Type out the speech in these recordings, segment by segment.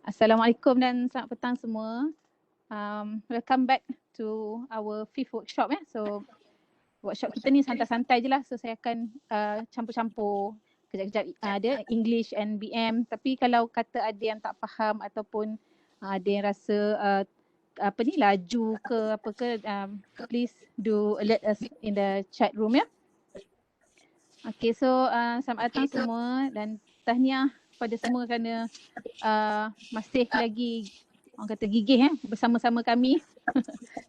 Assalamualaikum dan selamat petang semua. Welcome back to our 5th workshop. So workshop kita ni santai-santai je lah. So saya akan campur-campur kejap-kejap ada English and BM. Tapi kalau kata ada yang tak faham ataupun ada yang rasa laju ke apa ke, please do alert us in the chat room ya. Okay, so selamat datang semua dan tahniah pada semua kerana masih lagi orang kata gigih bersama-sama kami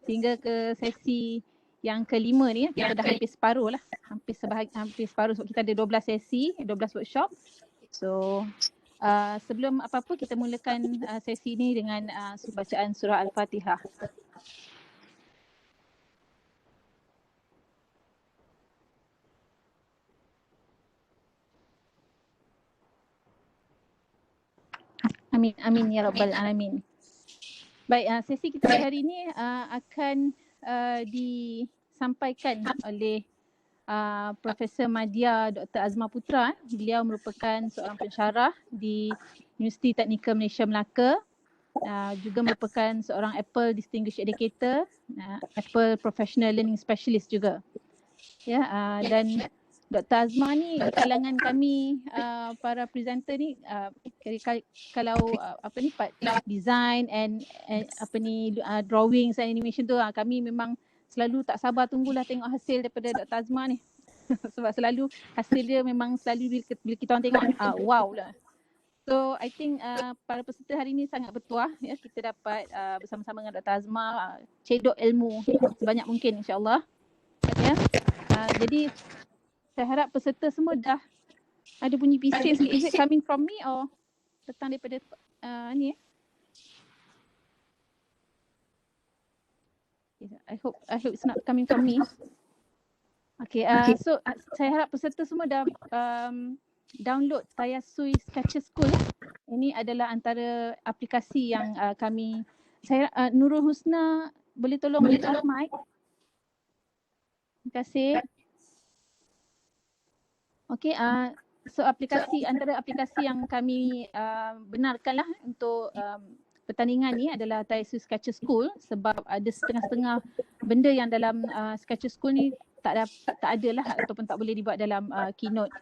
sehingga ke sesi yang kelima ni. Kita dah hampir separuh lah, hampir separuh sebab kita ada 12 sesi, 12 workshop. So sebelum apa-apa kita mulakan sesi ni dengan bacaan surah Al-Fatihah. Amin, amin ya rabbal alamin. Baik, sesi kita hari ini akan disampaikan oleh Profesor Madya Dr. Azma Putra. Beliau merupakan seorang pensyarah di Universiti Teknikal Malaysia Melaka. Juga merupakan seorang Apple Distinguished Educator, Apple Professional Learning Specialist juga. Ya, dan Dr. Azma ni di kalangan kami para presenter ni kalau part design and drawings and animation tu kami memang selalu tak sabar tunggulah tengok hasil daripada Dr. Azma ni. Sebab selalu hasil dia memang selalu bila kita orang tengok wow lah. So I think para peserta hari ni sangat bertuah ya, kita dapat bersama-sama dengan Dr. Azma cedok ilmu sebanyak mungkin insya-Allah. Ya. Jadi saya harap peserta semua dah ada bunyi bising sikit. Is it coming from me or datang daripada ni? I hope it's not coming from me. Okay, so saya harap peserta semua dah download Tayasui Sketcher School. Ini adalah antara aplikasi yang kami, Nurul Husna boleh tolong off mic? Terima kasih. Okay, so antara aplikasi yang kami benarkanlah untuk pertandingan ni adalah Tayasui Sketcher School, sebab ada setengah-setengah benda yang dalam Sketcher School ni tak ada lah ataupun tak boleh dibuat dalam Keynote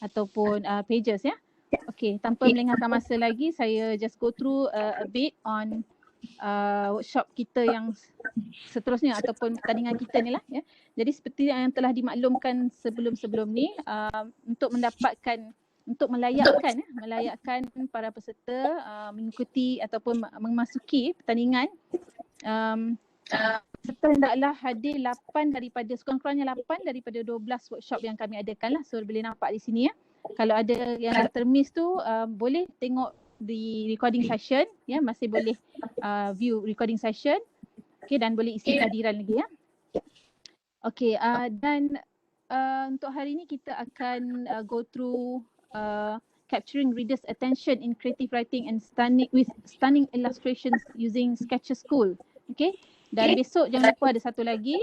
ataupun Pages ya. Okay, tanpa melengahkan masa lagi, saya just go through a bit on workshop kita yang seterusnya ataupun pertandingan kita ni lah ya. Jadi seperti yang telah dimaklumkan sebelum-sebelum ni, untuk melayakkan para peserta mengikuti ataupun memasuki pertandingan, peserta hendaklah hadir 8 daripada sekurang-kurangnya 8 daripada 12 workshop yang kami adakan lah. So boleh nampak di sini ya. Kalau ada yang termiss tu boleh tengok di recording session ya, masih boleh view recording session. Okay, dan boleh isi kehadiran lagi ya. Okay, dan untuk hari ini kita akan go through capturing readers' attention in creative writing and stunning illustrations using Sketcher School. Okay, dan besok jangan lupa ada satu lagi,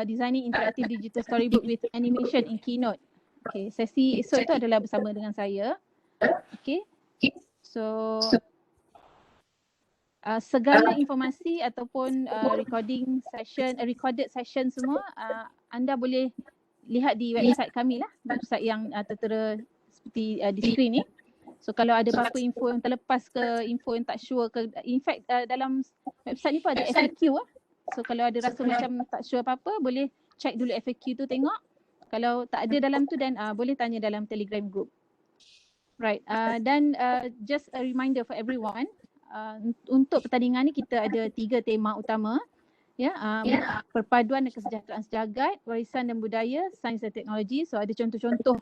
designing interactive digital storybook with animation in Keynote. Okay, sesi esok itu adalah bersama dengan saya. Okay, so segala informasi ataupun recorded session semua anda boleh lihat di website kami lah, website yang tertera seperti di skrin ni. So kalau ada apa-apa info yang terlepas ke, info yang tak sure ke, in fact dalam website ni pun ada FAQ lah. So kalau ada rasa macam tak sure apa-apa, boleh check dulu FAQ tu, tengok. Kalau tak ada dalam tu, dan boleh tanya dalam Telegram group. Right, dan just a reminder for everyone, untuk pertandingan ni kita ada 3 tema utama ya, perpaduan dan kesejahteraan sejagat, warisan dan budaya, sains dan teknologi. So ada contoh-contoh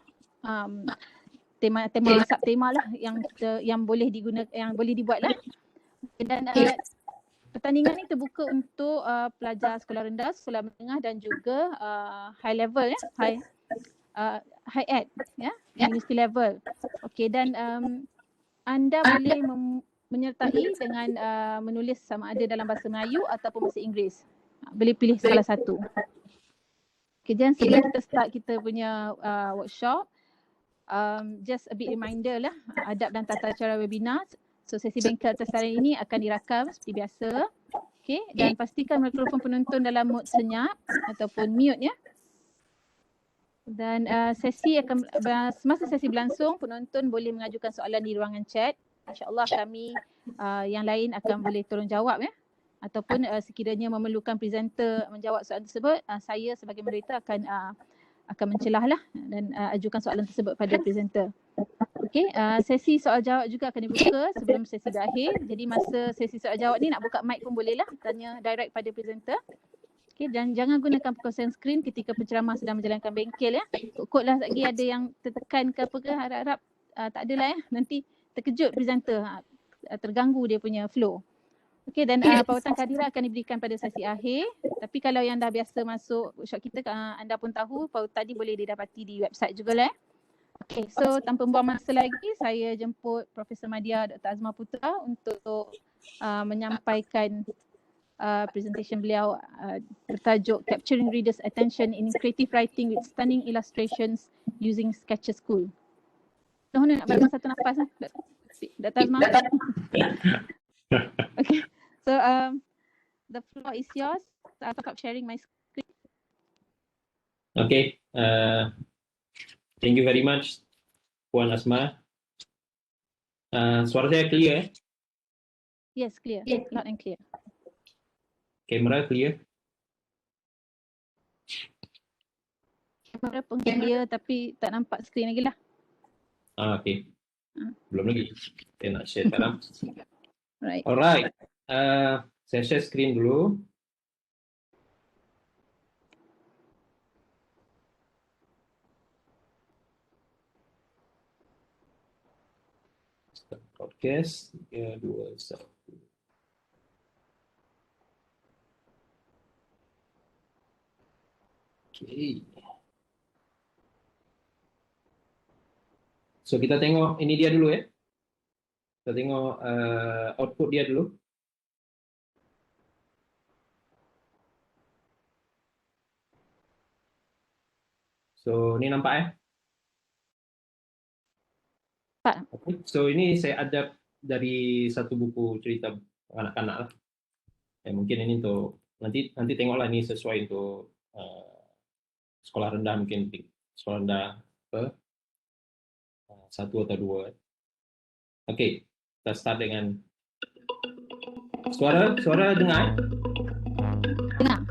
tema subtema lah yang boleh digunakan, yang boleh dibuat lah. Dan pertandingan ni terbuka untuk pelajar sekolah rendah, sekolah menengah dan juga high level ya, high ed ya, university level. Okey, dan anda boleh menyertai dengan menulis sama ada dalam bahasa Melayu ataupun bahasa Inggeris. Boleh pilih salah satu. Okay, dan sebelum kita start kita punya workshop, just a bit reminder lah, adab dan tata cara webinar. So sesi bengkel atas talian ini akan dirakam seperti biasa. Okey, dan pastikan mikrofon penonton dalam mode senyap ataupun mute ya. Dan sesi akan semasa sesi berlangsung, penonton boleh mengajukan soalan di ruangan chat. InsyaAllah kami yang lain akan boleh tolong jawab ya. Ataupun sekiranya memerlukan presenter menjawab soalan tersebut, saya sebagai moderator akan mencelahlah dan ajukan soalan tersebut pada presenter. Okey, sesi soal jawab juga akan dibuka sebelum sesi berakhir. Jadi masa sesi soal jawab ni nak buka mic pun bolehlah, tanya direct pada presenter. Okey, dan jangan gunakan perkongsian skrin ketika penceramah sedang menjalankan bengkel ya. Ikutlah lagi ada yang tertekan ke apa ke, harap-harap tak adalah ya. Nanti terkejut presenter, terganggu dia punya flow. Okey, dan pautan kehadiran akan diberikan pada sesi akhir. Tapi kalau yang dah biasa masuk workshop kita, anda pun tahu pautan ni boleh didapati di website jugalah. Okey, so tanpa buang masa lagi, saya jemput Profesor Madya Dr. Azma Putra untuk menyampaikan presentation beliau bertajuk Capturing Readers' Attention in Creative Writing with Stunning Illustrations Using Sketcher School. Mohon nak bagi satu nafas Dr. Azma. Okay, so the floor is yours. I'll stop sharing my screen. Okay, thank you very much, Puan Asma. Suara saya clear? Yes, clear, loud and clear. Kamera clear? Kamera pun clear tapi tak nampak skrin lagi lah. Okay. Belum lagi. Saya nak share sekarang. Right. Alright. Saya share skrin dulu. Start broadcast. 3, 2, 1. Okay. So kita tengok ini dia dulu ya. Kita tengok output dia dulu. So ini nampak ya? Pak. Okay. So ini saya adapt dari satu buku cerita anak-anak lah. Mungkin ini untuk nanti tengoklah ini sesuai untuk sekolah rendah, mungkin sekolah rendah ke 1 atau 2. Okey, kita start dengan suara dengar? Dengar.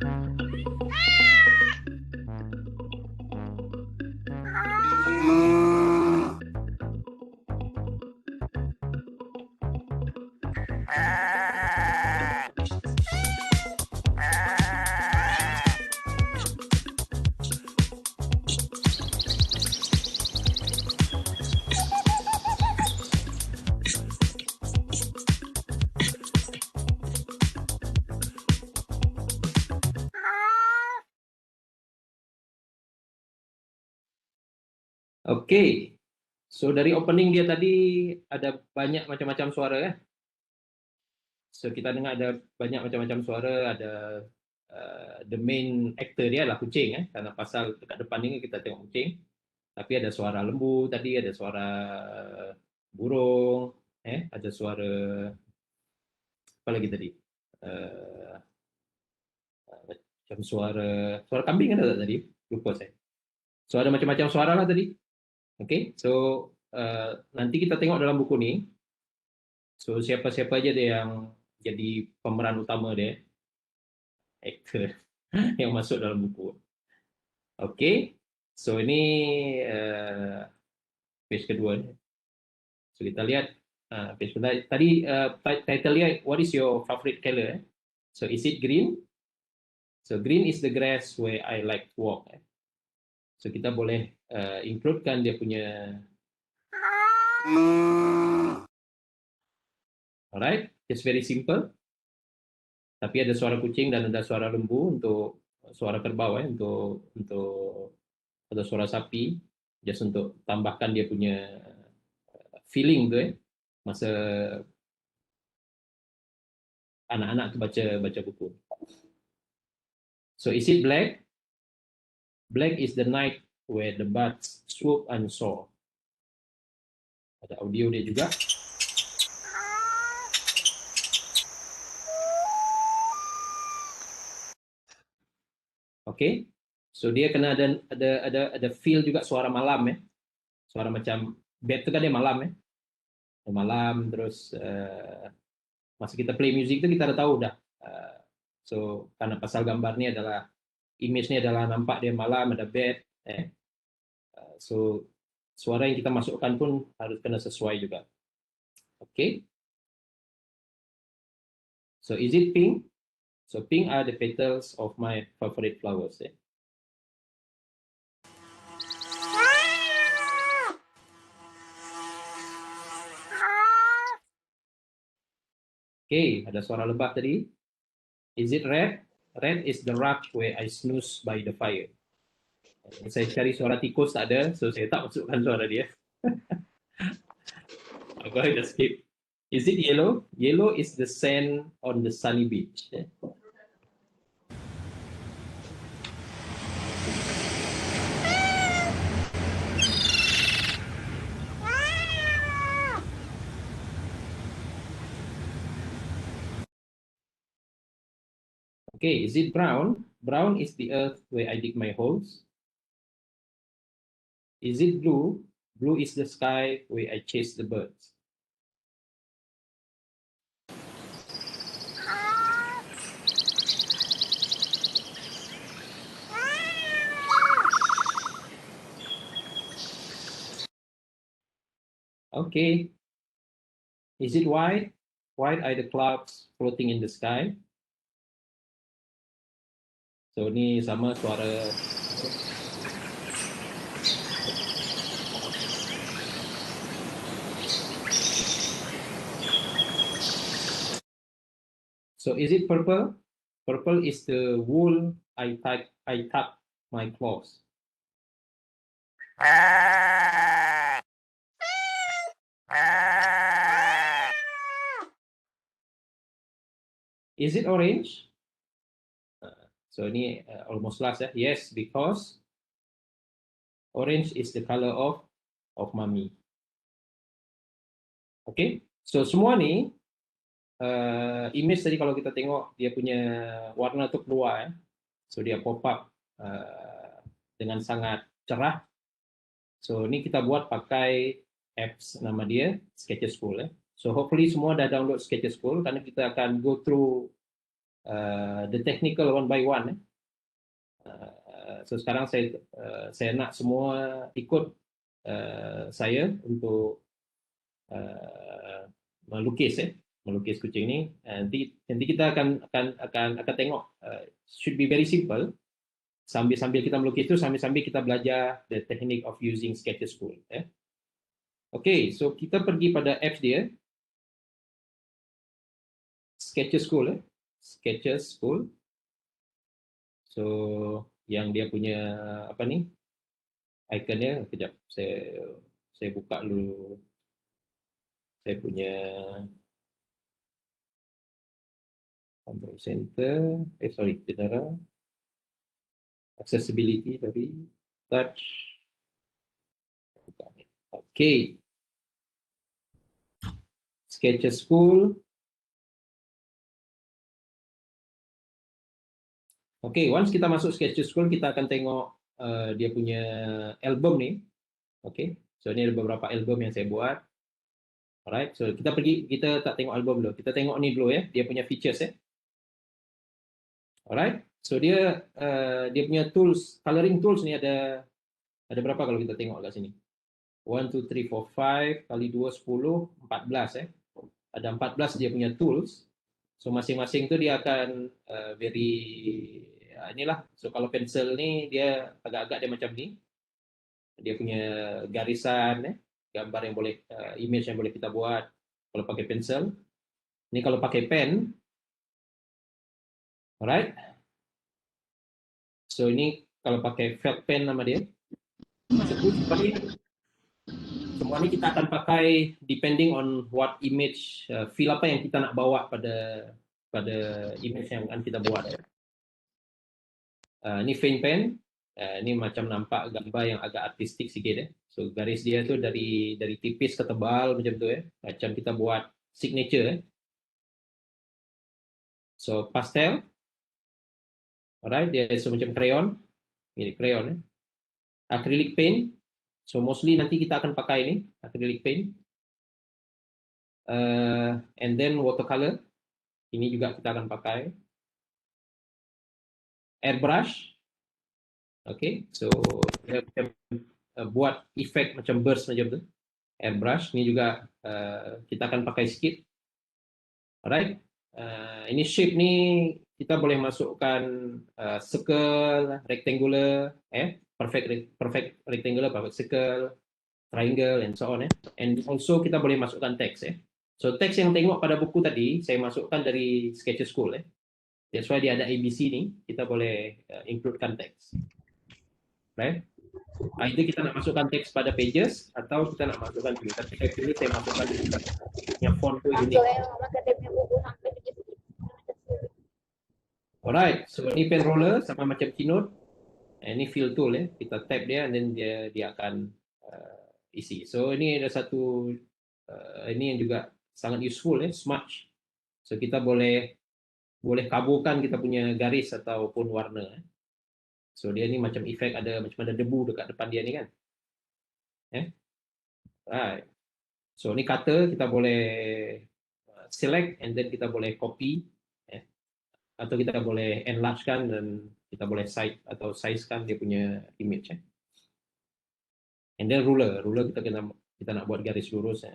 Okey. So dari opening dia tadi ada banyak macam-macam suara ya. So kita dengar ada banyak macam-macam suara, ada the main actor dia lah kucing karena pasal dekat depan ni kita tengok kucing. Tapi ada suara lembu tadi, ada suara burung, ada suara apa lagi tadi? Macam suara kambing ada tak tadi? Lupa saya. So ada macam-macam suara lah tadi. Okay, so nanti kita tengok dalam buku ni. So siapa-siapa aja dia yang jadi pemeran utama dia, aktor yang masuk dalam buku. Okay, so ini page kedua. So kita lihat page kedua. Tadi title dia, what is your favorite color? So is it green? So green is the grass where I like to walk. So kita boleh includekan dia punya. Alright, it's very simple. Tapi ada suara kucing dan ada suara lembu untuk suara kerbau untuk ada suara sapi, just untuk tambahkan dia punya feeling tu masa anak-anak tu baca buku. So is it black? Black is the night where the birds swoop and soar. Ada audio dia juga. Okay, so dia kena ada feel juga suara malam ya, suara macam bed tu kan dia malam ya, malam terus masa kita play music tu kita dah tahu dah. So karena pasal gambar ni adalah image ni adalah nampak dia malam ada bed. So suara yang kita masukkan pun harus kena sesuai juga. Okay. So is it pink? So pink are the petals of my favorite flowers. Okay, ada suara lebah tadi. Is it red? Red is the rug where I snooze by the fire. Saya cari suara tikus tak ada, so saya tak masukkan suara dia. Go ahead and skip. Is it yellow? Yellow is the sand on the sunny beach. Okay, is it brown? Brown is the earth where I dig my holes. Is it blue? Blue is the sky where I chase the birds. Okay. Is it white? White are the clouds floating in the sky. So ni sama suara. So is it purple? Purple is the wool I tuck my claws. Is it orange? So ini almost last ya. Yes, because orange is the color of mommy. Okay, so semua ni image tadi kalau kita tengok dia punya warna tu keluar ya. So dia pop up dengan sangat cerah. So ini kita buat pakai apps nama dia Sketches School ya. So hopefully semua dah download Sketches School karena kita akan go through the technical one by one. So sekarang saya nak semua ikut saya untuk melukis kucing ni. Nanti kita akan tengok. Should be very simple. Sambil kita melukis tu, sambil kita belajar the technique of using Sketches School. Okay, so kita pergi pada apps dia. Sketches School. Sketches School. So yang dia punya apa ni ikonnya, kejap saya buka dulu saya punya control center, general accessibility tadi touch. Okay, Sketches School. Okay, once kita masuk Sketches School, kita akan tengok dia punya album ni. Okay, so ini ada beberapa album yang saya buat. Alright, so kita tak tengok album dulu. Kita tengok ni dulu ya, dia punya features ya. Alright, so dia punya tools, coloring tools ni ada berapa kalau kita tengok kat sini? 1, 2, 3, 4, 5 kali 2, 10, 14 ya. Ada 14 dia punya tools. So masing-masing tu dia akan very inilah. So kalau pensel ni dia agak-agak dia macam ni. Dia punya garisan gambar yang boleh image yang boleh kita buat kalau pakai pensel. Ini kalau pakai pen. Alright. So ini kalau pakai felt pen nama dia. Semua ini kita akan pakai depending on what image, feel apa yang kita nak bawa pada image yang akan kita buat. Ini faint pen, ini macam nampak gambar yang agak artistik sikit. So garis dia tu dari tipis ke tebal macam tu macam kita buat signature. So pastel, Alright, dia semacam crayon, mirip crayon. Acrylic paint, so mostly nanti kita akan pakai ini acrylic paint. And then watercolor, ini juga kita akan pakai. Airbrush, okay, so dia buat efek macam burst macam tu. Airbrush ini juga kita akan pakai sikit. Alright, ini shape ni kita boleh masukkan circle, rectangular, perfect rectangular, perfect circle, triangle, and so on. And also kita boleh masukkan teks. So teks yang tengok pada buku tadi saya masukkan dari Sketcher School. That's why dia ada ABC ni, kita boleh includekan teks. Right? Either kita nak masukkan teks pada pages atau kita nak masukkan tulis. Tapi saya masukkan yang font tu unik. Alright, so ini pen roller sama macam Keynote. Ini fill tool kita tap dia and then dia akan isi. So ini ada satu ini yang juga sangat useful smudge. So kita boleh kaburkan kita punya garis ataupun warna. So dia ni macam efek macam ada debu dekat depan dia ni kan. Right. So ni cutter kita boleh select and then kita boleh copy atau kita boleh enlarge kan dan kita boleh size kan dia punya image. And then ruler kita nak buat garis lurus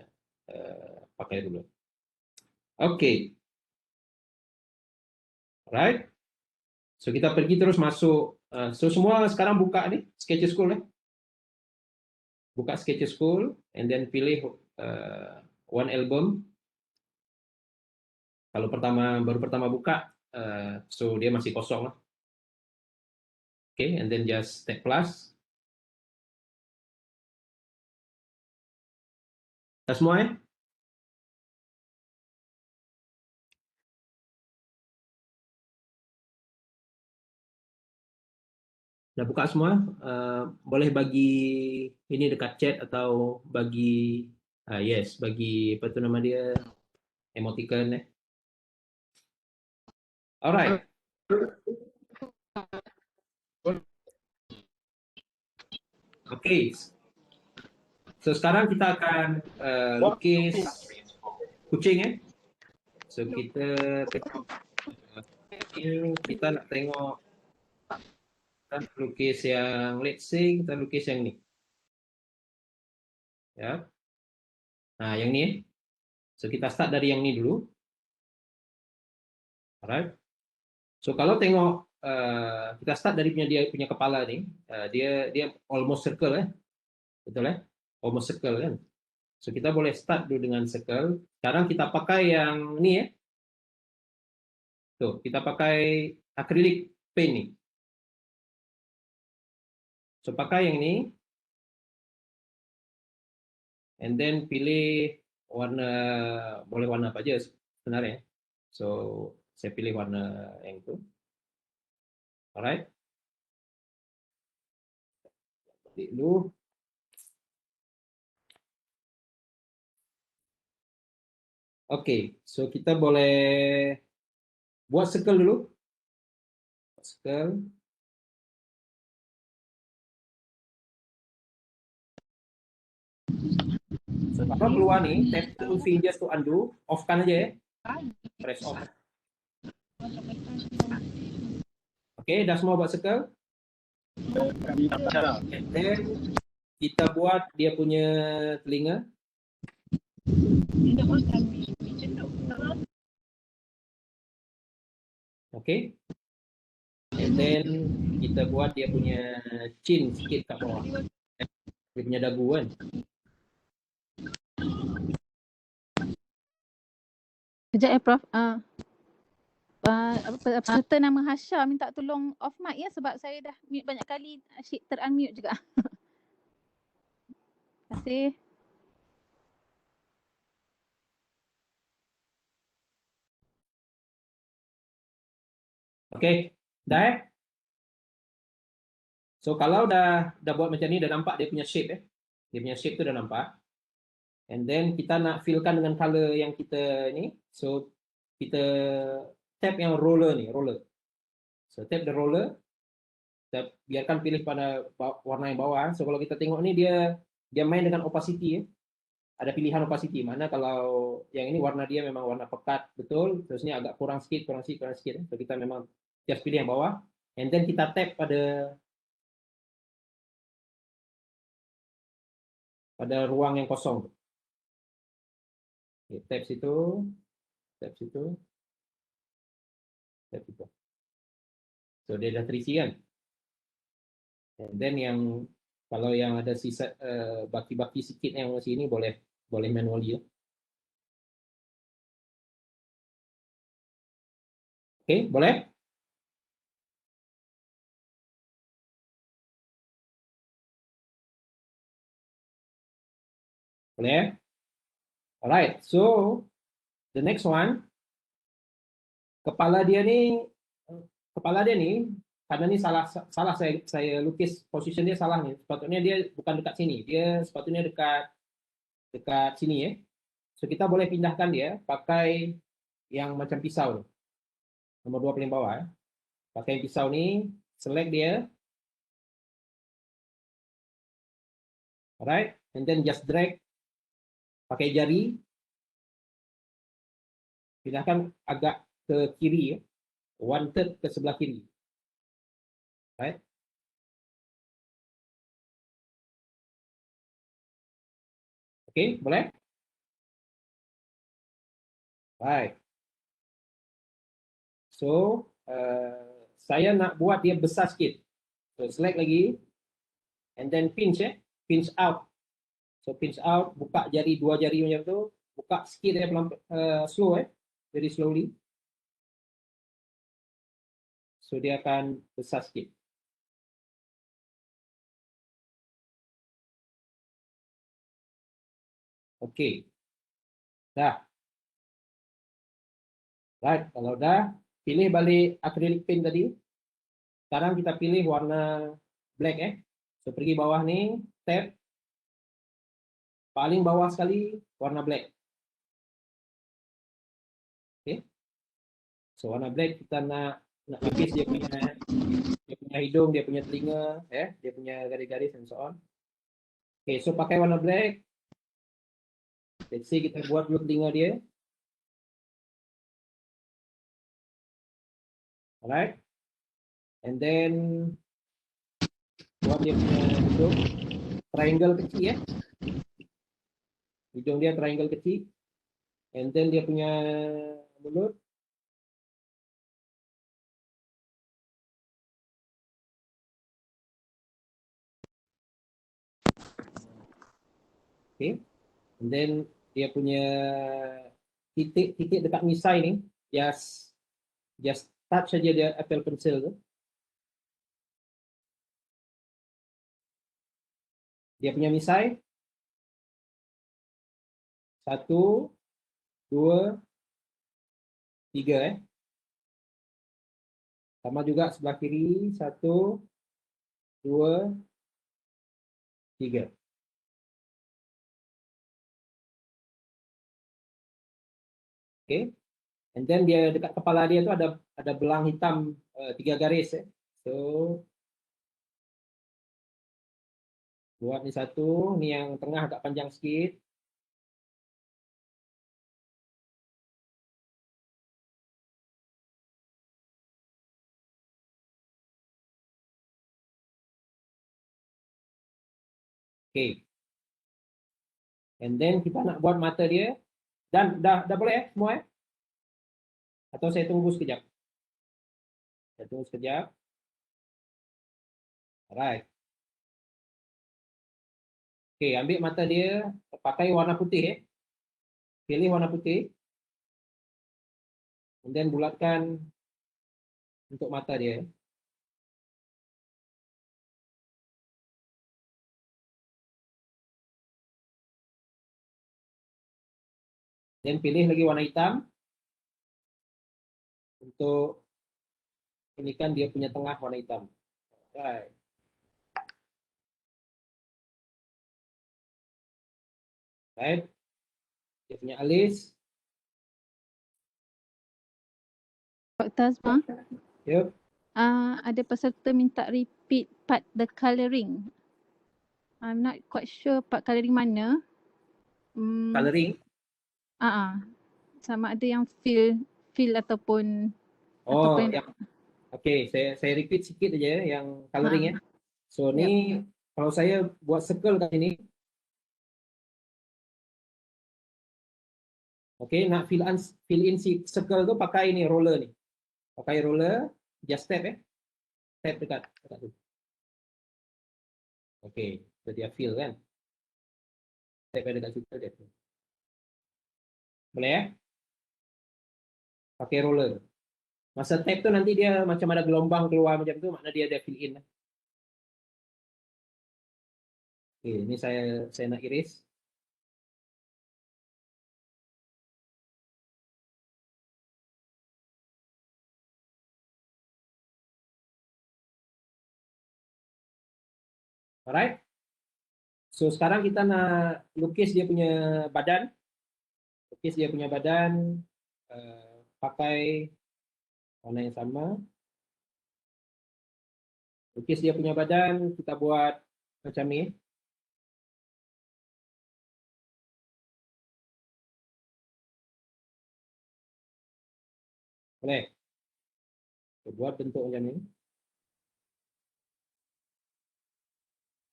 pakai ruler. Okay. Right. So kita pergi terus masuk. So semua sekarang buka ni Sketcher School buka Sketcher School and then pilih one album. Kalau baru pertama buka, so dia masih kosong lah. Okay, and then just tap plus. Dah semua Dah buka semua, boleh bagi ini dekat chat atau bagi bagi apa tu nama dia emoticon Alright. Okay. So sekarang kita akan lukis kucing So kita nak tengok kita lukis yang let's say kita lukis yang ni. Ya. Nah, yang ni. So kita start dari yang ni dulu. Alright. So kalau tengok kita start dari dia punya kepala ni, dia almost circle Betul almost circle kan. So kita boleh start dulu dengan circle. Sekarang kita pakai yang ni Tuh, kita pakai acrylic paint ni. So pakai yang ni. And then pilih warna, boleh warna apa aja sebenarnya. So saya pilih warna yang itu. Alright. Dulu. Oke, so kita boleh buat circle dulu. Circle. So kalau keluar nih, tap two fingers to undo, off kan aja Press off. Oke, dah semua buat circle. And then kita buat dia punya telinga. Oke. And then kita buat dia punya chin sikit kat bawah. Dia punya dagu kan. Kejap Prof. Peserta nama Hasha minta tolong off mic sebab saya dah mute banyak kali, asyik ter-unmute juga. Terima kasih. Oke, dah So kalau dah buat macam ni, dah nampak dia punya shape Dia punya shape tu dah nampak. And then kita nak fillkan dengan color yang kita ni. So kita tap yang roller ni, roller. So tap the roller, kita biarkan pilih pada warna yang bawah. So kalau kita tengok ni dia main dengan opacity ya. Ada pilihan opacity, mana kalau yang ini warna dia memang warna pekat betul, terus ini agak kurang sedikit. So kita memang just pilih yang bawah, and then kita tap pada ruang yang kosong. Okay, tap situ, tap situ. So dia dah terisi kan. And then kalau yang ada sisa baki-baki sedikit yang masih ini boleh manually ya. Oke, boleh? Boleh? Alright, so the next one, kepala dia ni karena ini salah saya lukis position dia salah nih. Sepatutnya dia bukan dekat sini, dia sepatutnya dekat sini ya. So kita boleh pindahkan dia pakai yang macam pisau, nomor 2 paling bawah ya. Pakai pisau nih, select dia, alright, and then just drag pakai jari, pindahkan agak ke kiri ya, 1/3 ke sebelah kiri, right? Oke, boleh? Baik. So, saya nak buat dia besar sikit. So, select lagi, and then pinch ya, pinch out. So, pinch out, buka jari, 2 jari macam tu, buka sikit ya, slow ya, very slowly. So, dia akan besar sikit. Oke. Dah. Right, kalau dah, pilih balik acrylic paint tadi. Sekarang kita pilih warna black ya. So, pergi bawah nih, tap. Paling bawah sekali, warna black. Oke. So, warna black kita nak lapis dia punya hidung, dia punya telinga, ya, dia punya garis-garis and so on. Oke, so pakai warna black. Let's say kita buat dulu telinga dia. Alright. And then buat dia punya hidung triangle kecil ya. Hidung dia triangle kecil. And then dia punya mulut. Okay. And then dia punya titik dekat misai ni, just touch saja dia Apple Pencil tu. Dia punya misai. 1, 2, 3 Sama juga sebelah kiri. 1, 2, 3. Okay. And then dia dekat kepala dia tu ada belang hitam 3 garis ya. So buat ni satu, ni yang tengah agak panjang sikit. Okay. And then kita nak buat mata dia. Dan dah boleh semua ya? Atau saya tunggu sekejap? Saya tunggu sekejap. Alright. Okay, ambil mata dia, pakai warna putih ya. Pilih warna putih. And then bulatkan untuk mata dia. Dan pilih lagi warna hitam. Untuk ini kan dia punya tengah warna hitam. Right. Right. Dia punya alis. Dr. Azma, Yep. ada peserta minta repeat part the colouring. I'm not quite sure part colouring mana. Coloring. Sama ada yang fill ataupun Oh, yang yang okey, saya repeat sikit aja yang coloring ya. So Yep. ni kalau saya buat circle kat sini. Okey, nak fill in si circle tu pakai ni roller ni. Pakai roller, just tap Tap dekat tu. Okey, so dia fill kan. Tap dekat situ dia. Boleh ya? Pakai roller. Masa tap tu nanti dia macam ada gelombang keluar macam tu, makna dia ada fill in. Okey, ini saya nak erase. Alright. So sekarang kita nak lukis dia punya badan. Lukis dia punya badan pakai warna yang sama. Lukis dia punya badan, kita buat macam ni. Boleh? Kita buat bentuk macam ni.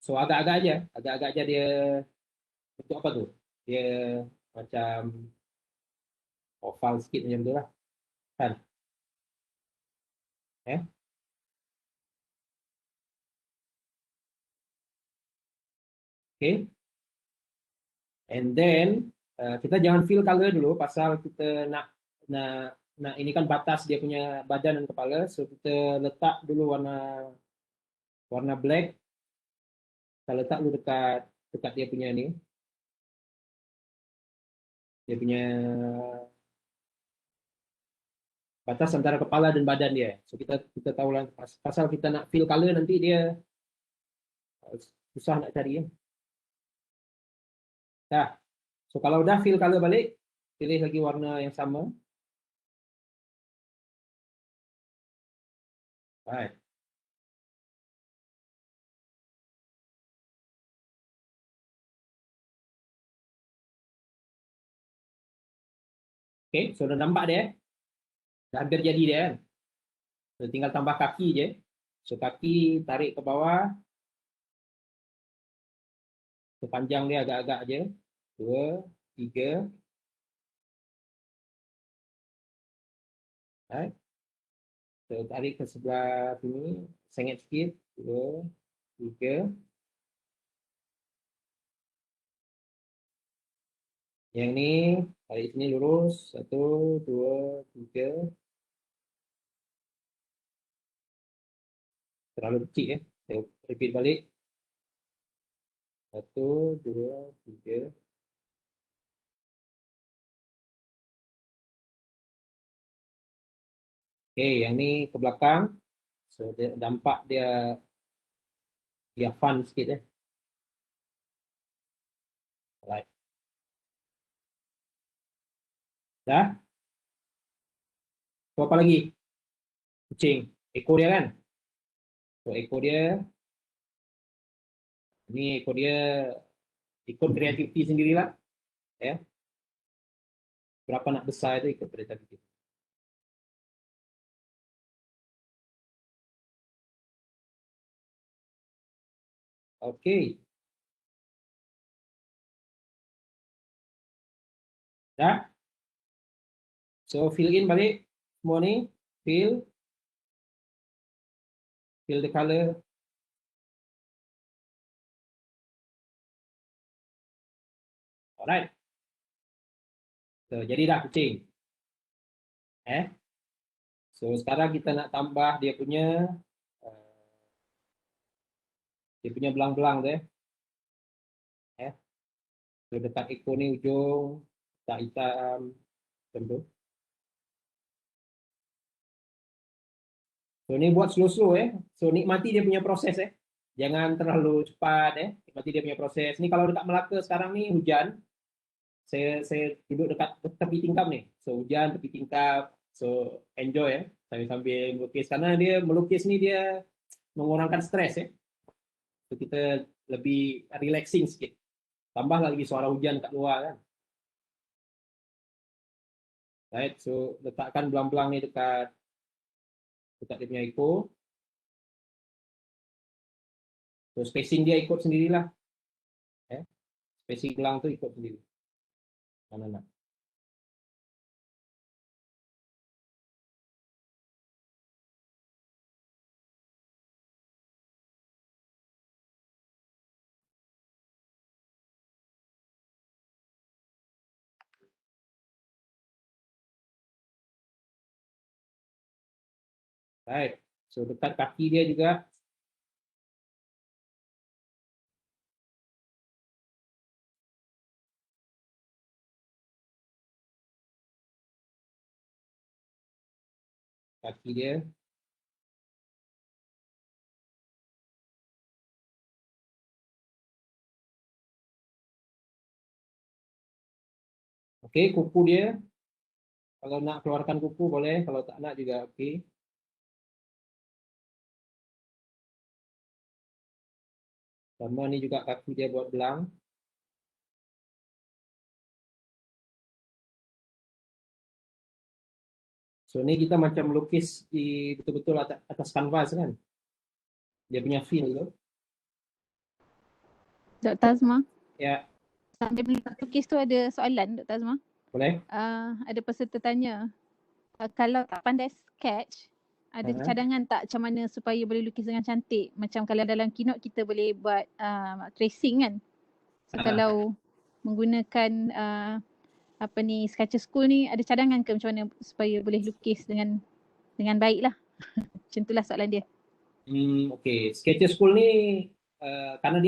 So agak-agak aja dia bentuk apa tu? Dia macam oval sikit macam tu lah. Kan? Okay. And then kita jangan fill color dulu pasal kita nak ini kan batas dia punya badan dan kepala. So kita letak dulu warna black. Kita letak dulu dekat dia punya ni. Dia punya batas antara kepala dan badan dia. So kita tahulah pasal kita nak fill color nanti dia susah nak cari ya. Dah. So kalau dah fill color balik, pilih lagi warna yang sama. Right. Okay, so dah nampak dia. Dah hampir jadi dia kan. So, tinggal tambah kaki je. So kaki tarik ke bawah. Sepanjang dia agak-agak je. 2, 3. Right. So tarik ke sebelah sini. Sengit sikit. 2, 3. Yang ni tarik sini lurus. 1, 2, 3. Terlalu kecil ya. Saya repeat balik. 1, 2, 3. Okey, yang ni ke belakang. So dampak dia fun sikit ya. Alright. Dah? So, apa lagi? Kucing. Ekor dia kan? So ekor dia. Ini ekor dia ikut kreativiti sendirilah. Ya. Berapa nak besar itu ikut kreativiti. Okey. Dah? So fill in balik semua ni. Fill the color. Alright. So jadi dah kucing. So sekarang kita nak tambah dia punya belang-belang tu So dekat ekor ni ujung tak hitam macam tu. So ni buat slow-slow So nikmati dia punya proses Jangan terlalu cepat Nikmati dia punya proses. Ni kalau dekat Melaka sekarang ni hujan. Saya duduk dekat tepi tingkap ni. So hujan tepi tingkap, So enjoy ya, sambil melukis karena dia melukis ni dia mengurangkan stres ya. So, kita lebih relaxing sikit. Tambah lagi suara hujan kat luar kan. Right, so letakkan belang-belang ni dekat dia punya ekor. So spacing dia ikut sendirilah. Spacing belang tu ikut sendiri. Mana nak. Right. So dekat kaki dia juga. Kaki dia. Okey, kuku dia. Kalau nak keluarkan kuku boleh, kalau tak nak juga okey. Sama ni juga kaki dia buat belang. So ni kita macam melukis di betul-betul atas kanvas kan. Dia punya feel tu. Dr. Azma. Ya. Sambil melukis tu ada soalan Dr. Azma. Boleh? Ada peserta tanya, kalau tak pandai sketch, ada cadangan tak macam mana supaya boleh lukis dengan cantik? Macam kalau dalam Keynote kita boleh buat tracing kan. So kalau menggunakan Sketcher School ni ada cadangan ke macam mana supaya boleh lukis dengan baik lah. Macam itulah soalan dia. Okay. Sketcher School ni karena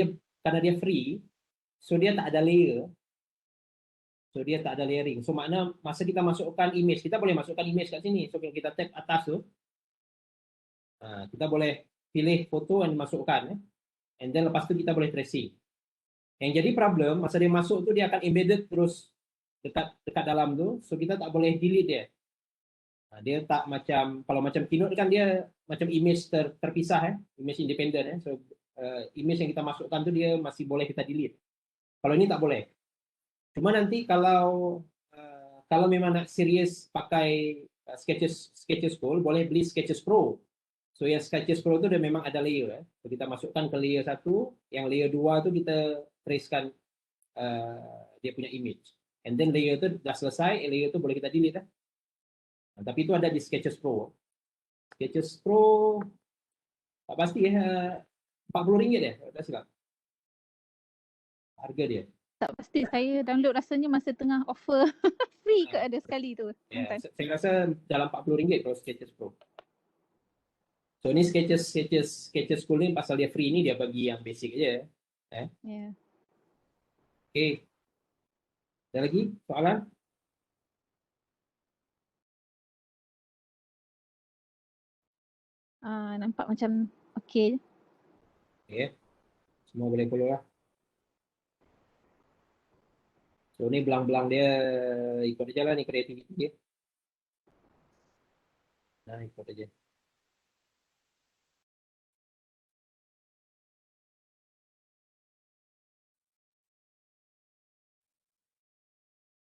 dia free, so dia tak ada layer. So dia tak ada layering. So makna masa kita masukkan image, kita boleh masukkan image kat sini. So kalau kita tap atas tu, kita boleh pilih foto dan masukkan. And then lepas tu kita boleh tracing. Yang jadi problem, masa dia masuk tu dia akan embedded terus dekat dalam tu. So kita tak boleh delete dia. Dia tak macam, kalau macam Keynote kan dia macam image terpisah image independent So image yang kita masukkan tu dia masih boleh kita delete. Kalau ini tak boleh. Cuma nanti kalau memang nak serius pakai Sketches School, boleh beli Sketches Pro. So yang Sketches Pro tu dia memang ada layer. So kita masukkan ke layer 1, yang layer 2 tu kita tracekan dia punya image. And then layer tu dah selesai, layer tu boleh kita delete tapi itu ada di Sketches Pro. Sketches Pro tak pasti RM40 dia, tak silap. Harga dia. Tak pasti, saya download rasanya masa tengah offer free ke ada sekali tu. Saya rasa dalam RM40 kalau Sketches Pro. So ni Sketches School ni pasal dia free ni dia bagi yang basic aja. Okay. Ada lagi soalan? Nampak macam okey. Okay. Semua boleh follow lah. So ni belang-belang dia ikut aja lah ni kreativiti dia. Nah ikut aja.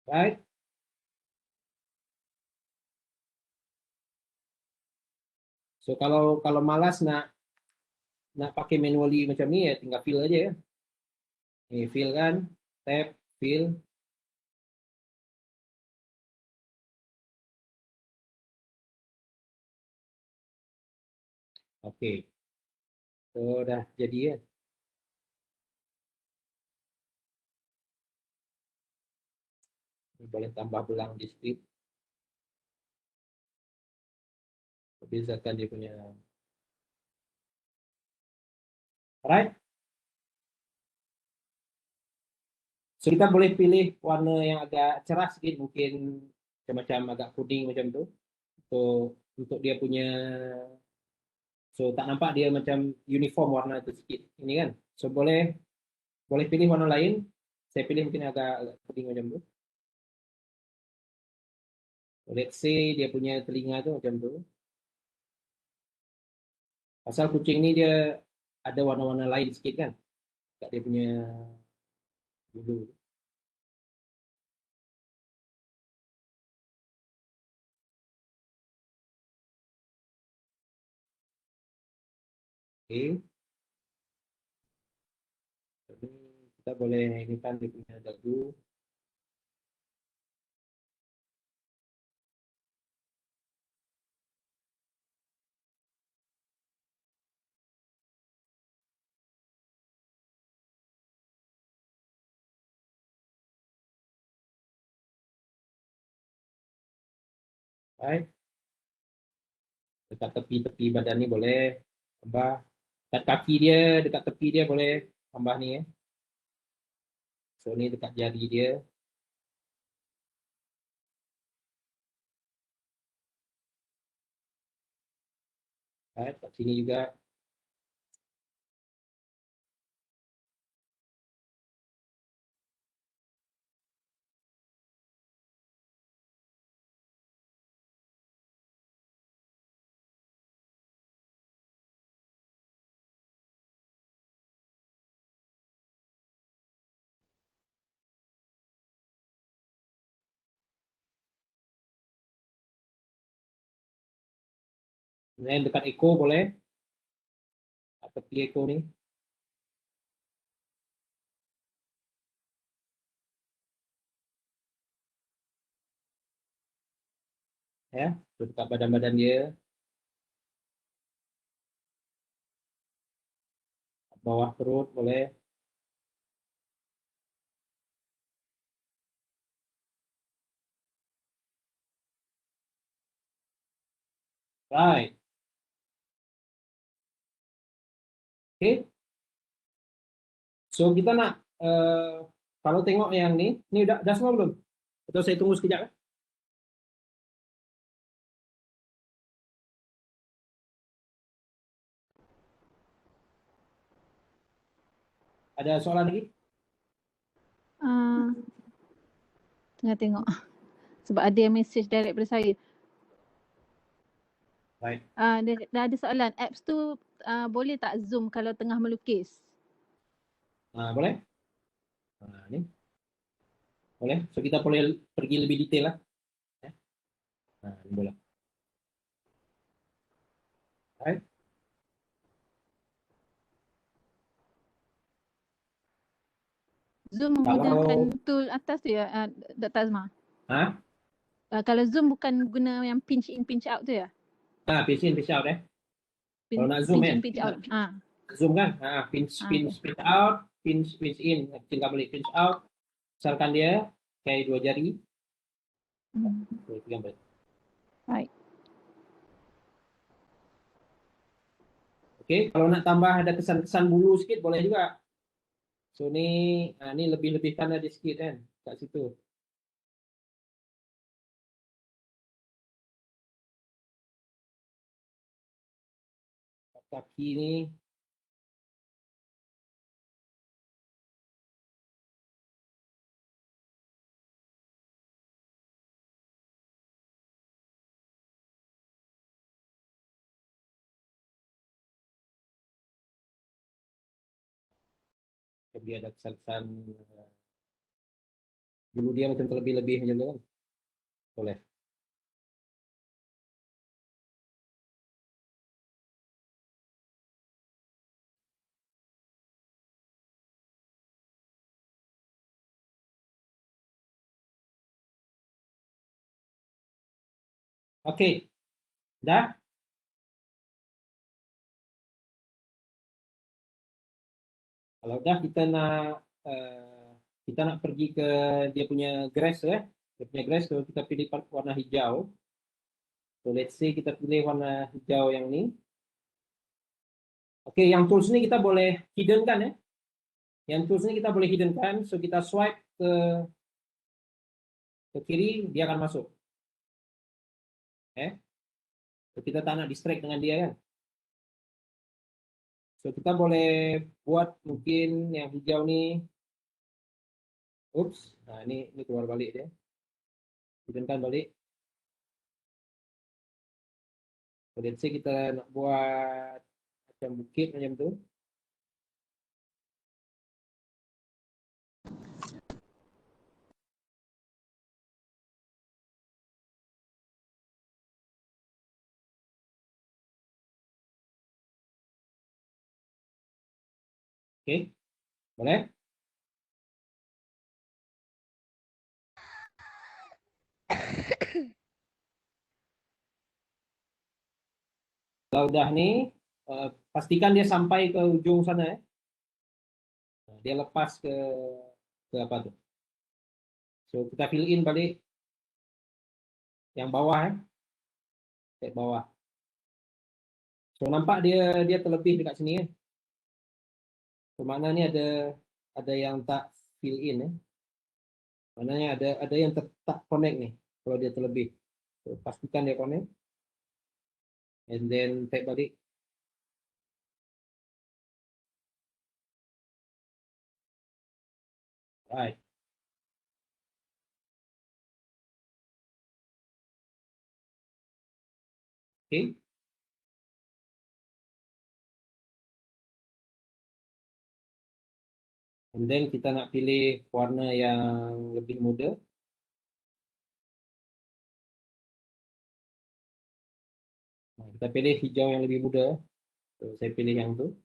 Right. So kalau malas nak pakai manually macam ni ya tinggal fill aja ya. Ni fill kan, tap, fill. Oke. So dah jadi ya. Boleh tambah belang di strip. Bezakan dia punya. Alright. So kita boleh pilih warna yang agak cerah sedikit, mungkin macam agak kuning macam tu. So untuk dia punya, so tak nampak dia macam uniform warna itu sedikit. Ini kan. So boleh pilih warna lain. Saya pilih mungkin agak kuning macam tu. Let's say dia punya telinga tu macam tu. Pasal kucing ni dia ada warna-warna lain sikit kan, kat dia punya bulu. Okay. Jadi kita boleh ini kan dia punya dagu. Right. Dekat tepi-tepi badan ni boleh tambah. Dekat kaki dia, dekat tepi dia boleh tambah ni ya. So ni dekat jari dia. Right. Kat sini juga. Kemudian dekat ekor boleh. Kat tepi ekor ni. Ya, dekat badan-badan dia. Bawah perut boleh. Right. Okay. So kita nak kalau tengok yang ni dah semua belum? Atau saya tunggu sekejap ya? Ada soalan lagi? Tengah tengok. Sebab ada yang message direct pada saya. Right. Dah ada soalan. Apps tu boleh tak zoom kalau tengah melukis? Boleh? Ni. Boleh. So kita boleh pergi lebih detail lah. Ya. Ni boleh. Right. Zoom menggunakan tool atas tu ya, Dr. Azma? Kalau zoom bukan guna yang pinch in, pinch out tu ya? Pinch in, pinch out Kalau nak zoom pinch in, pinch out. Zoom kan? Pinch out, pinch in. Kecilkan balik pinch out. Besarkan dia kayak 2 jari. Pegang balik. Right. Okay, kalau nak tambah ada kesan-kesan bulu sikit boleh juga. So ni lebih-lebihkan ada sikit kan kat situ. Kaki ni dia ada kesan-kesan bulu dia macam terlebih-lebih macam tu kan. Boleh. Okey. Dah? Kalau dah kita nak pergi ke dia punya grass ya. Dia punya grass tu kita pilih warna hijau. So let's say kita pilih warna hijau yang ni. Okey, yang tools ni kita boleh hidden kan ya. Yang tools ni kita boleh hidden kan. So kita swipe ke kiri dia akan masuk. So kita tak nak distract dengan dia kan. So kita boleh buat mungkin yang hijau ni. Oops. Ini keluar balik dia. Hidden kan balik. So, let's say kita nak buat macam bukit macam tu. Okey, boleh? Kalau dah ni, pastikan dia sampai ke ujung sana. Dia lepas ke apa tu. So, kita fill in balik yang bawah. Tab bawah. So, nampak dia terlebih dekat sini. So, mana ni ada yang tak fill in. Maknanya ada yang tak connect ni. Kalau dia terlebih. So, pastikan dia connect. And then tab balik. Right. Okay. And then kita nak pilih warna yang lebih muda. Kita pilih hijau yang lebih muda. So, saya pilih yang tu.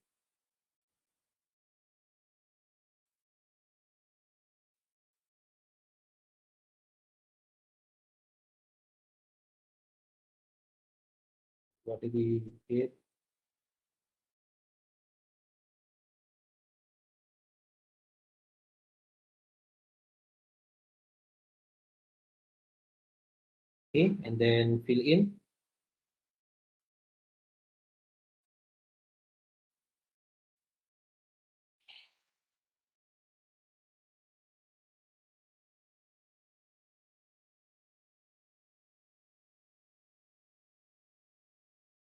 Buat lagi sedikit. Okay, and then fill in.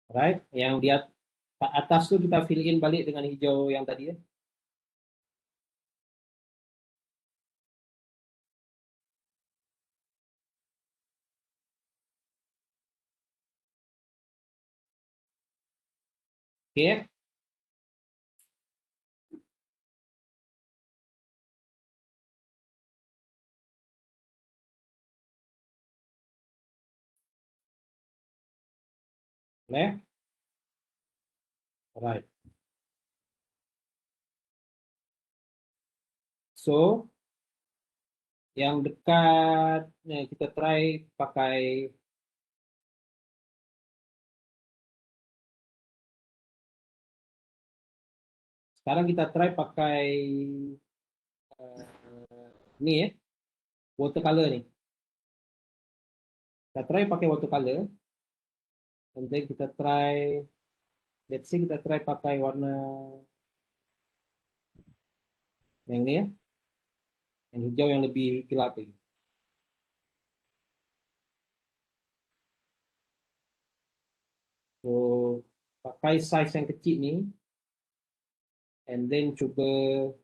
Right, yang di atas tu kita fill in balik dengan hijau yang tadi ya. Okay. Boleh? Alright. So, yang dekat kita try pakai sekarang kita try pakai ni ya, watercolor ni. Kita try pakai watercolor. Nanti kita try, let's say kita try pakai warna yang ni ya, yang hijau yang lebih gelap lagi. So, pakai size yang kecil ni, and then cuba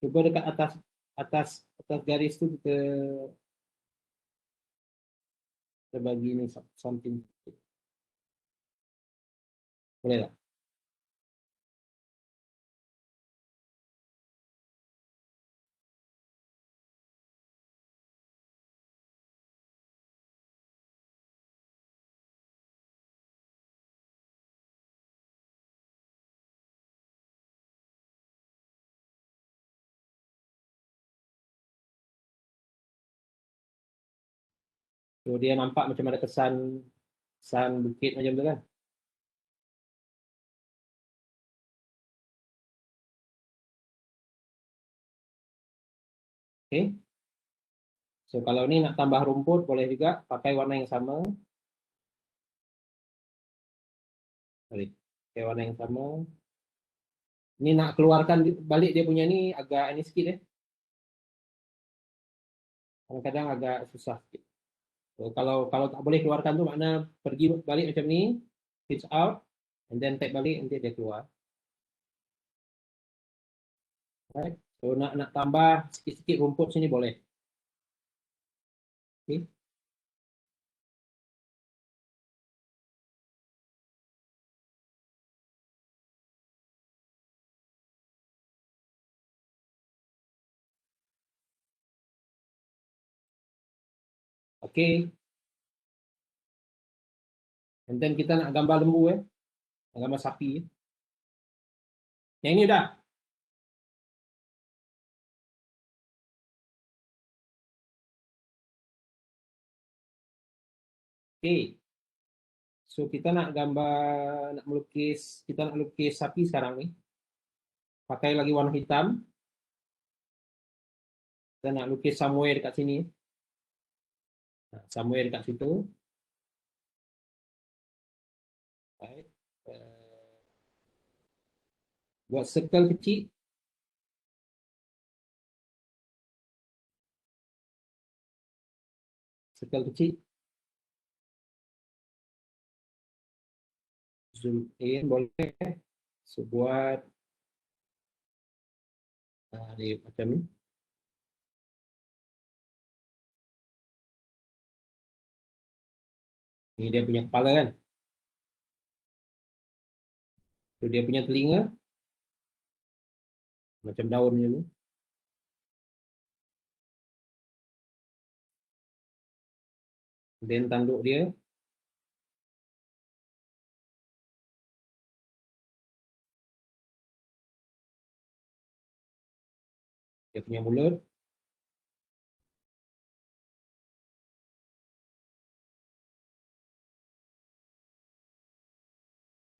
dekat atas garis tu kita bagi ni something. Boleh tak? So, dia nampak macam ada kesan bukit macam tu kan. Okay. So, kalau ni nak tambah rumput, boleh juga pakai warna yang sama. Pakai warna yang sama. Ini nak keluarkan balik dia punya ni agak ini sikit ya. Kadang-kadang agak susah sikit. So, kalau tak boleh keluarkan tu makna pergi balik macam ni, pitch out, and then tag balik, nanti dia keluar. Right. So, nak tambah sikit-sikit rumput sini boleh. Okay. Okey. And then kita nak gambar lembu gambar sapi. Yang ini dah. Okey. So kita nak gambar, kita nak lukis sapi sekarang ni. Pakai lagi warna hitam. Kita nak lukis somewhere dekat sini. Somewhere dekat situ. Right. Buat circle kecil. Circle kecil. Zoom in boleh. So buat dia macam ni. Ini dia punya kepala kan. So dia punya telinga macam daun macam ni. Then tanduk dia. Dia punya mulut.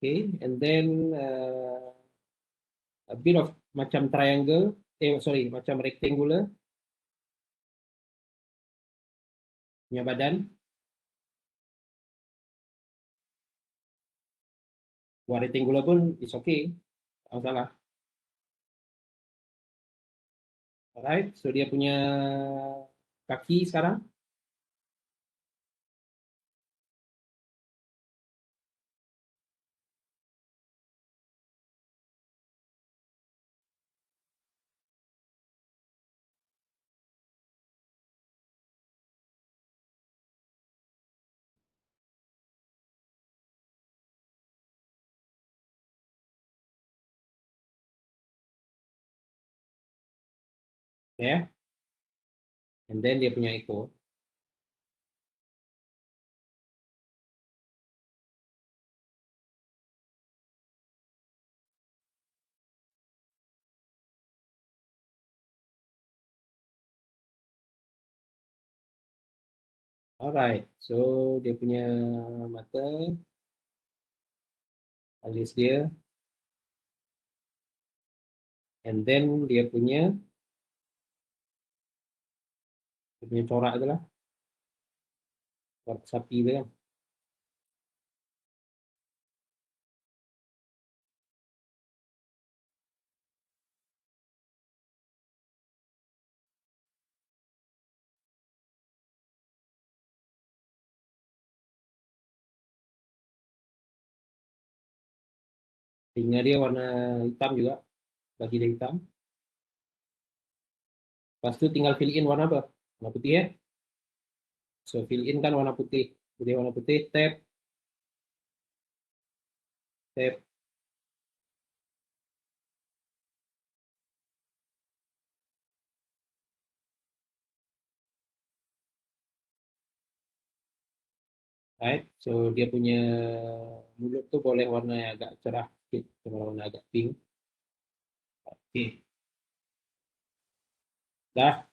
Okay, and then a bit of macam triangle, macam rectangular punya badan. Buat rectangular pun is okay, tak masalah. Alright, so dia punya kaki sekarang. Ya. And then dia punya ekor. Alright, so dia punya mata, alis dia, and then dia punya corak tu lah, corak sapi tu kan. Telinga dia warna hitam juga, bagi dia hitam. Lepas tu tinggal fill in warna apa? Warna putih ya. So fill in kan warna putih. Jadi warna putih, tap. Right, so dia punya mulut tu boleh warna yang agak cerah sikit, warna agak pink. Okey. Dah.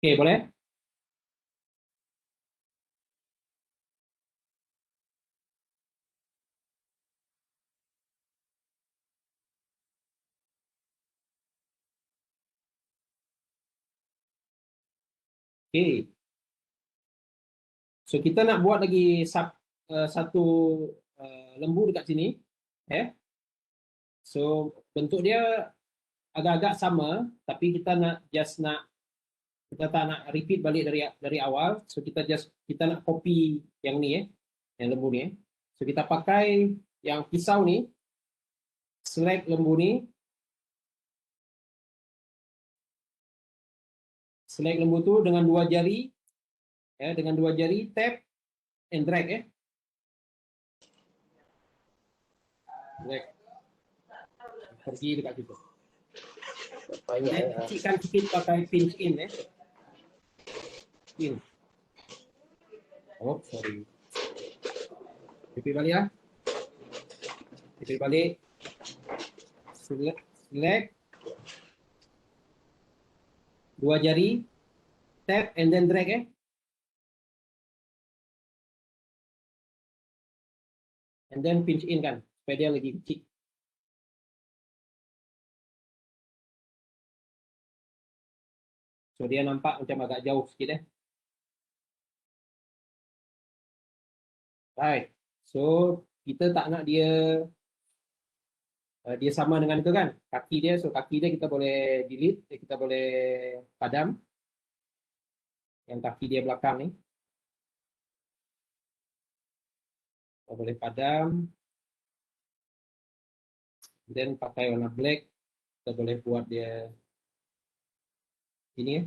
Okey, boleh? Okey. So kita nak buat lagi satu lembu dekat sini. So bentuk dia agak-agak sama, tapi kita tak nak repeat balik dari awal. So kita nak copy yang ni yang lembu ni. So kita pakai yang pisau ni, select lembu ni. Select lembu tu dengan dua jari, tap. and drag ya. Drag. Pergi dekat situ. Kemudian kecilkan sikit pakai pinch in ya. In. Oh, sorry. Repeat balik ya. Repeat balik. Select. Dua jari. Tap and then drag ya. And then pinch in kan. Supaya dia lagi kecil. So dia nampak macam agak jauh sikit ya. Right. So kita tak nak dia sama dengan itu kan. Kaki dia, so kaki dia kita boleh delete, kita boleh padam. Yang kaki dia belakang ni. Kita boleh padam. Dan pakai warna black. Kita boleh buat dia ini ya.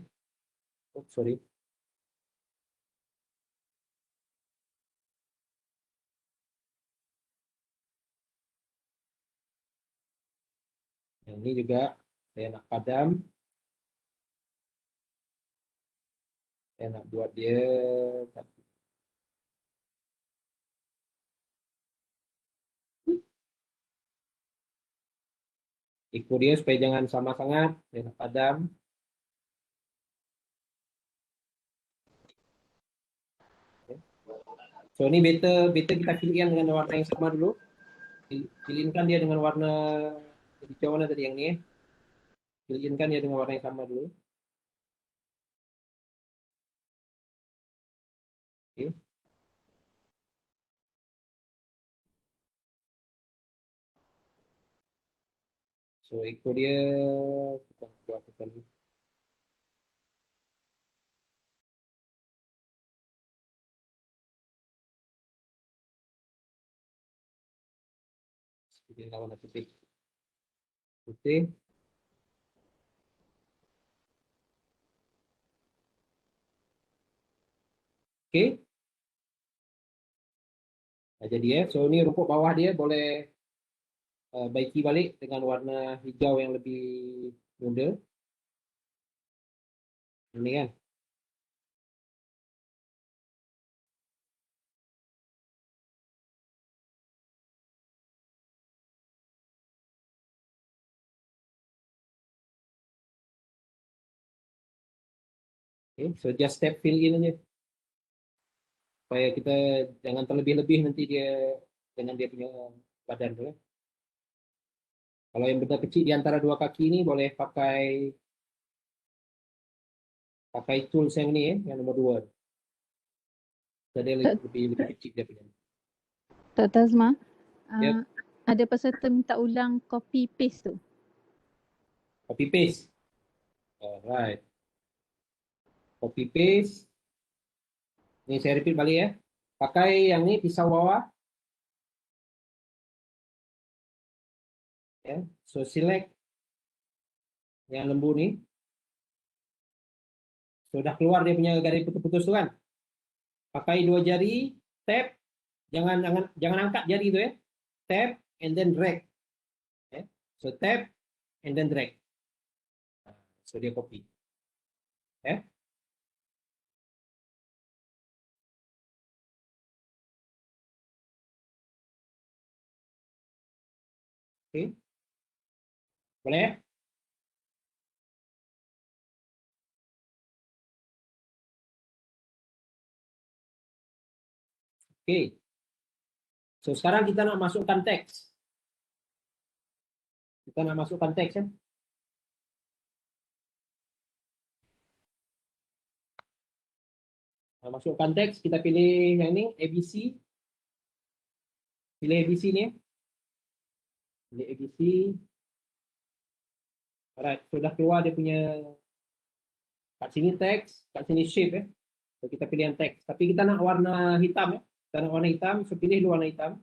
Oh, sorry. Yang ini juga saya nak padam. Saya nak buat dia ikut dia supaya jangan sama sangat. Saya nak padam. So ini beta kita pilihkan dengan warna yang sama dulu. Pilihkan dia dengan warna hijau mana tadi yang ni. Pilihkan dia dengan warna yang sama dulu. Okay. So ikut dia kita buat sekali. Pilih warna putih. Putih. Oke. Nah, jadi ya, so ini rumput bawah dia boleh baiki balik dengan warna hijau yang lebih muda. Ini kan. Okay, so just step fill in aja. Supaya kita jangan terlebih-lebih nanti dia dengan dia punya badan tu. Kalau yang benda kecil di antara dua kaki ini boleh pakai tools yang ni yang nombor 2. Jadi lebih kecil dia punya. Dr. Azma, Yep. ada peserta minta ulang copy paste tu. Copy paste. Alright. Copy paste. Ini saya repeat balik ya. Pakai yang ni pisau bawah. Ya. So select yang lembu ni. Sudah keluar dia punya garis putus-putus tu kan. Pakai 2 jari, tap, jangan angkat jari tu ya. Tap and then drag. Ya. So tap and then drag. So dia copy. Ya. Oke. Boleh ya? Oke. So sekarang kita nak masukkan teks. Kita nak masukkan teks ya. Nah, masukkan teks, kita pilih yang ini ABC. Pilih ABC ni ya. Pilih ABC. Alright, sudah keluar dia punya kat sini teks, kat sini shape ya. So kita pilih yang teks. Tapi kita nak warna hitam ya. Kita nak warna hitam, so pilih dulu warna hitam.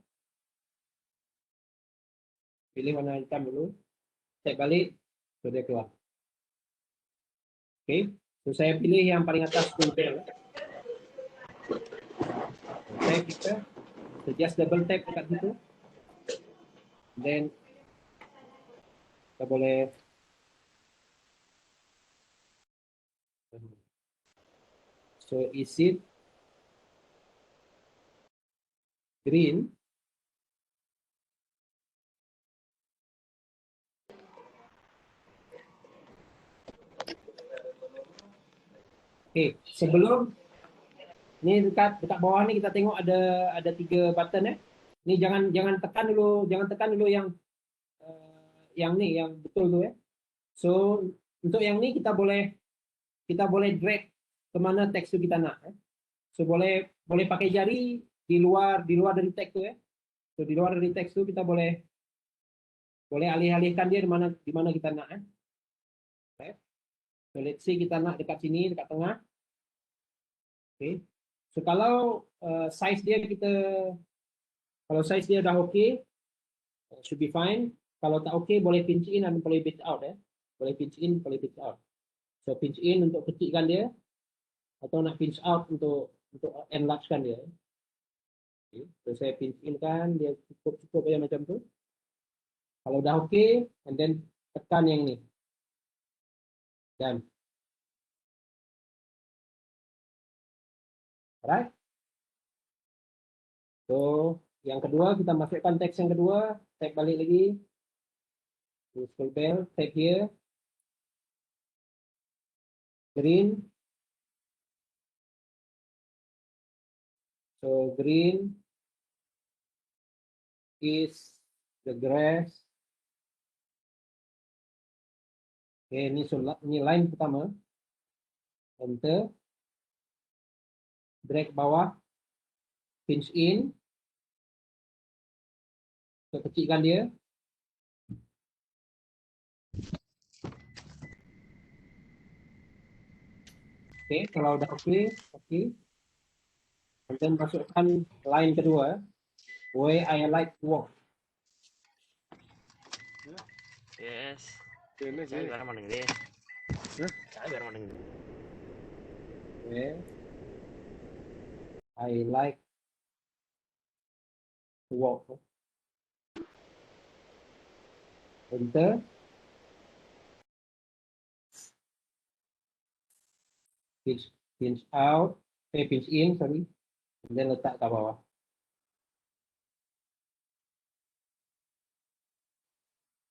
Pilih warna hitam dulu. Tap balik, so dia keluar. Oke, so saya pilih yang paling atas kumpul. Tap. drive kita. So just double tap dekat situ. Then kita boleh so is it green? Okay, sebelum ni dekat bawah ni kita tengok ada 3 button Ni jangan tekan dulu yang ni yang betul tu So untuk yang ni kita boleh drag ke mana teks tu kita nak So boleh pakai jari di luar dari teks tu So di luar dari teks tu kita boleh alih-alihkan dia di mana kita nak Okay. So let's say kita nak dekat sini, dekat tengah. Okay. So kalau size dia dah okay, should be fine. Kalau tak okay, boleh pinch in dan boleh pinch out Boleh pinch in, boleh pinch out. So pinch in untuk kecilkan dia, atau nak pinch out untuk enlargekan dia. Okay. So saya pinch in kan, dia cukup aja macam tu. Kalau dah okay, and then tekan yang ni. Dan alright. So yang kedua kita masukkan teks yang kedua, tag balik lagi. Scroll bell, tag here. Green. So green is the grass. Okay, ini line pertama. Enter. Drag bawah. Pinch in. So kecilkan dia. Okay, kalau udah okay. And then masukkan line kedua. Where I like to walk. Yes. Saya biar mana gede. Saya biar mana gede. Where I like to walk. Enter. Pinch out. Pinch in, sorry. And then letak ke bawah.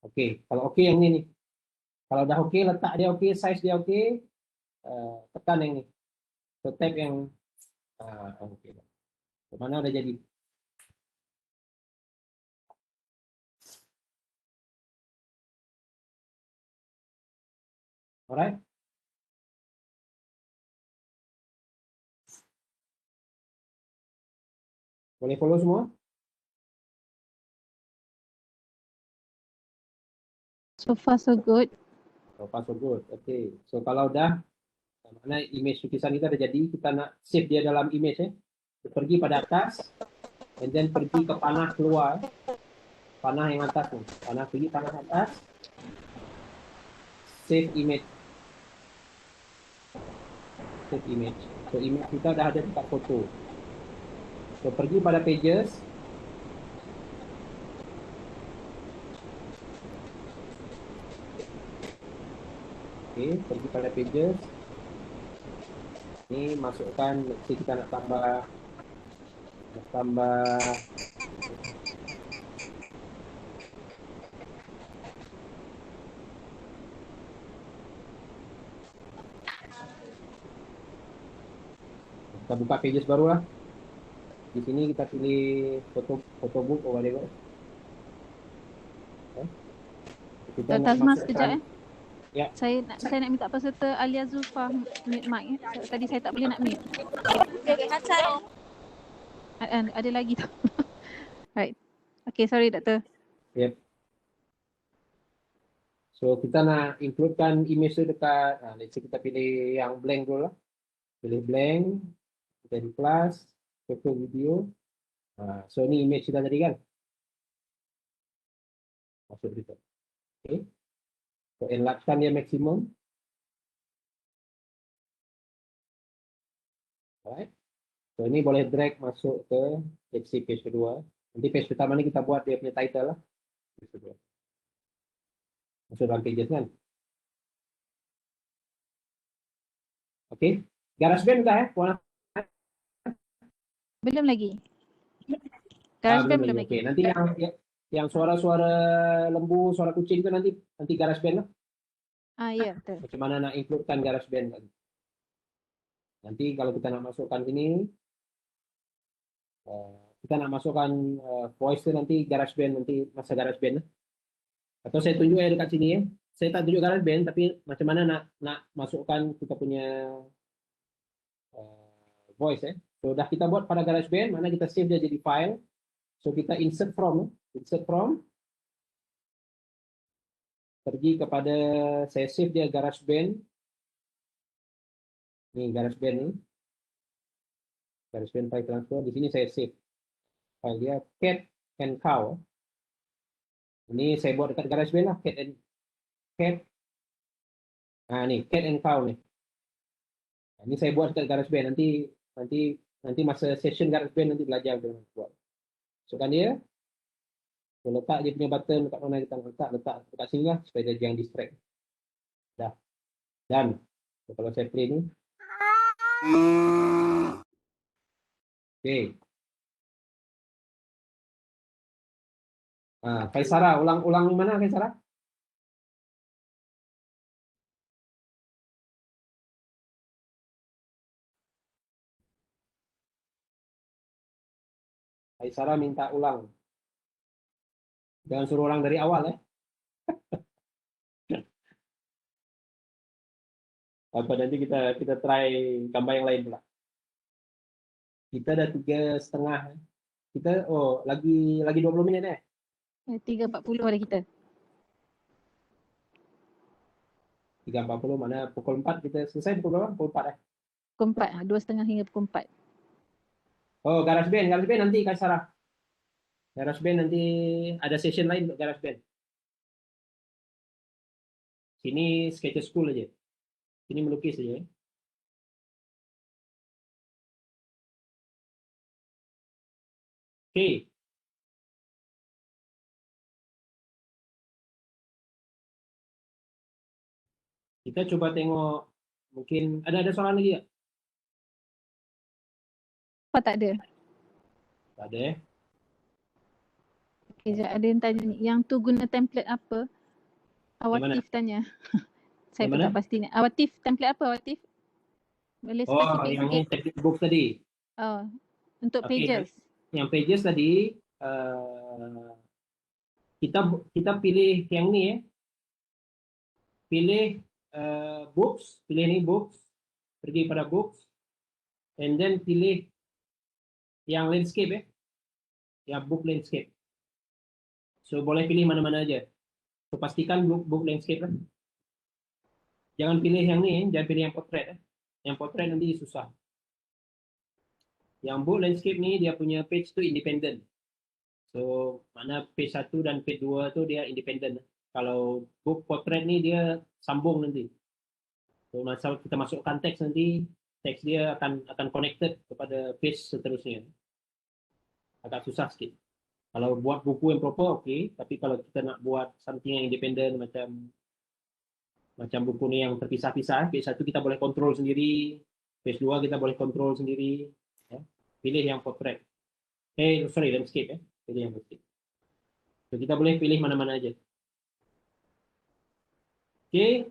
Oke, kalau oke yang ini nih. Kalau udah oke, letak dia oke, size dia oke, tekan yang ini. So tap yang oke. Mana udah jadi. Alright. Boleh follow semua? So far so good. So far so good. Oke. So kalau udah, mana image lukisan kita udah jadi, kita nak save dia dalam image Pergi pada atas, and then pergi ke panah keluar. Panah yang atas nih. Pergi panah atas. Save image. Save image. So image kita udah ada dekat foto. So pergi pada pages. Oke, pergi pada pages. Ini masukkan, let's say kita nak tambah kita buka pages baru lah. Di sini kita pilih foto book atau whatever. Kita Tazma sekejap Ya. Saya nak minta peserta Alia Zulfa mute mic Tadi saya tak boleh nak mute. Okay, Hasan. Ada lagi tu. Right. Okay, sorry Doktor. Yep. So kita nak includekan image tu dekat, let's say kita pilih yang blank dulu lah. Pilih blank, kita di plus, foto video. So ni image kita tadi kan. Masuk gitu. Okay. So enlargekan dia maksimum. Alright. So ini boleh drag masuk ke page kedua. Nanti page pertama ini kita buat dia punya title lah. Page kedua. Masuk dalam pages kan. Oke. GarageBand udah ya? Belum lagi. GarageBand belum lagi. Oke. Nanti yang suara-suara lembu, suara kucing itu nanti GarageBand lah. Ya betul. Macam mana nak includekan GarageBand kan. Nanti kalau kita nak masukkan ini, kita nak masukkan voice itu nanti GarageBand, nanti masa GarageBand. Atau saya tunjuk ya dekat sini ya. Saya tak tunjuk GarageBand, tapi macam mana nak masukkan kita punya voice ya. So dah kita buat pada GarageBand, mana kita save dia jadi file. So kita insert from, pergi kepada saya save dia GarageBand. Ini GarageBand ini. GarageBand file transfer. Di sini saya save file dia cat and cow. Ini saya buat dekat GarageBand lah, cat. Nah ini cat and cow nih. Nah, ini saya buat dekat GarageBand. Nanti masa session GarageBand nanti belajar dengan buat. Masukkan dia. So, letak dia punya button dekat mana kita letak dekat sini lah supaya dia jangan distract. Dah. Dan so, kalau saya play ni. Oke. Nah, Kaisara, ulang di mana Kaisara? Kaisara minta ulang. Jangan suruh ulang dari awal ya. Apa nanti kita try gambar yang lain pula. Kita ada 3,5. Kita lagi 20 minit ya. 3.40 ada kita. 3.40 mana pukul 4 kita selesai pukul berapa? Pukul 4 ya. Pukul 4, 2.30 hingga pukul 4. Oh, GarageBand nanti Kaisara. GarageBand nanti ada session lain untuk GarageBand. Sini Sketcher School aja. Sini melukis aja. Oke. Kita coba tengok, mungkin ada soalan lagi ya? Apa tak ada? Tak ada ya? Okay, ada yang tanya ni, yang tu guna template apa? Awatif tanya. Saya pun tak pasti ni. Awatif, template apa Awatif? Boleh spesifik yang sikit? template book tadi. Oh, untuk Okay, pages. Yang pages tadi, kita pilih yang ni ya. Pilih books, pilih ni books, pergi pada books, and then pilih yang landscape ya, yang book landscape. So boleh pilih mana-mana aja. So pastikan book landscape lah. Jangan pilih yang ni, jangan pilih yang portrait ya. Yang portrait nanti susah. Yang book landscape ni dia punya page tu independent. So mana page 1 dan page 2 tu dia independent. Kalau book portrait ni dia sambung nanti. So masa kita masukkan teks nanti, teks dia akan connected kepada page seterusnya. Agak susah sikit. Kalau buat buku yang proper okey, tapi kalau kita nak buat something yang independent macam buku ni yang terpisah-pisah, page 1 kita boleh kontrol sendiri, page 2 kita boleh kontrol sendiri. Ya. Pilih yang portrait. Landscape ya. Pilih yang landscape. So, kita boleh pilih mana-mana aja. Okey.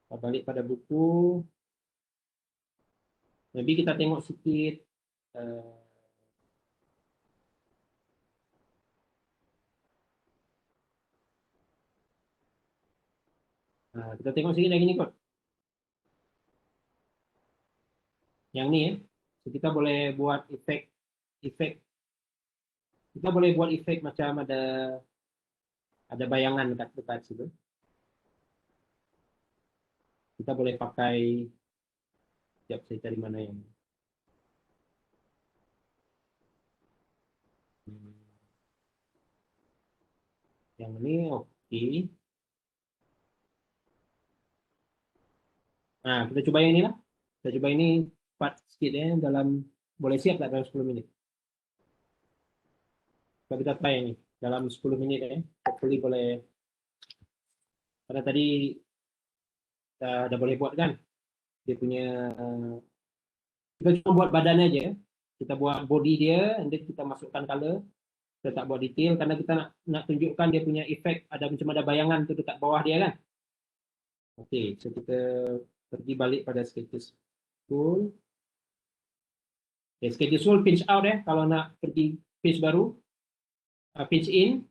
Kita balik pada buku. Maybe kita tengok sikit kita tengok sikit lagi ni kot. Yang ni ya. So, kita boleh buat efek. Kita boleh buat efek macam ada bayangan dekat situ. Kita boleh pakai, sekejap saya cari mana yang ini okey. Nah, kita coba yang ini lah. Kita coba ini cepat sikit dalam, boleh siap tak dalam 10 minit? Kalau kita try ni dalam 10 minit hopefully boleh, karena tadi dah boleh buat kan dia punya kita cuma buat badannya aja, kita buat body dia and then kita masukkan color, kita tak buat detail karena kita nak tunjukkan dia punya efek, ada macam ada bayangan tu dekat bawah dia kan. Okey, so kita pergi balik pada sketches tool. Okay, sketches tool pinch out kalau nak pergi page baru, page in,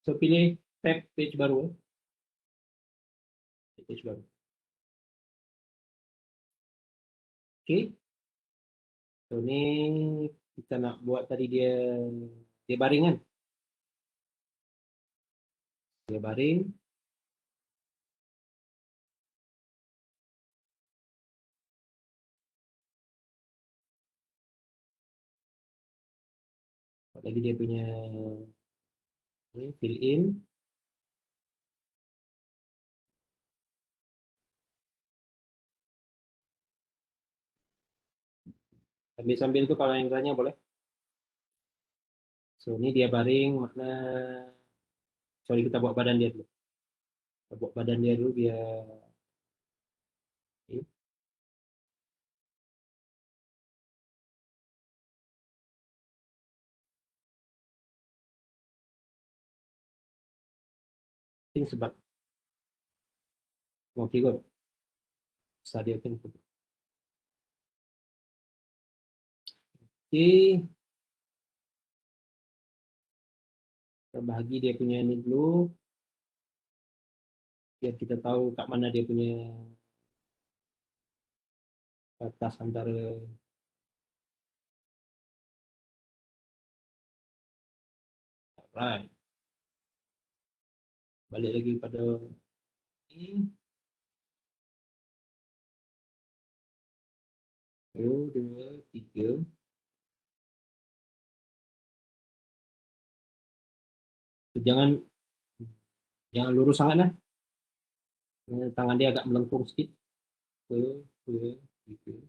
so pilih tab page baru. Page baru. Okey. So ni kita nak buat tadi dia baring kan. Dia baring. Buat lagi dia punya fill in. Sambil-sambil tu kalau yang lainnya boleh. So ni dia baring, makna sorry kita buat badan dia dulu. Kita buat badan dia dulu biar okay. Think sebab okay good. Sadia kan. Okay. Kita bahagi dia punya ni dulu. Biar kita tahu kat mana dia punya batas antara right. Balik lagi pada ini. 1, 2, 3. Jangan lurus sangat lah. Tangan dia agak melengkung sikit. 1, 2, 3.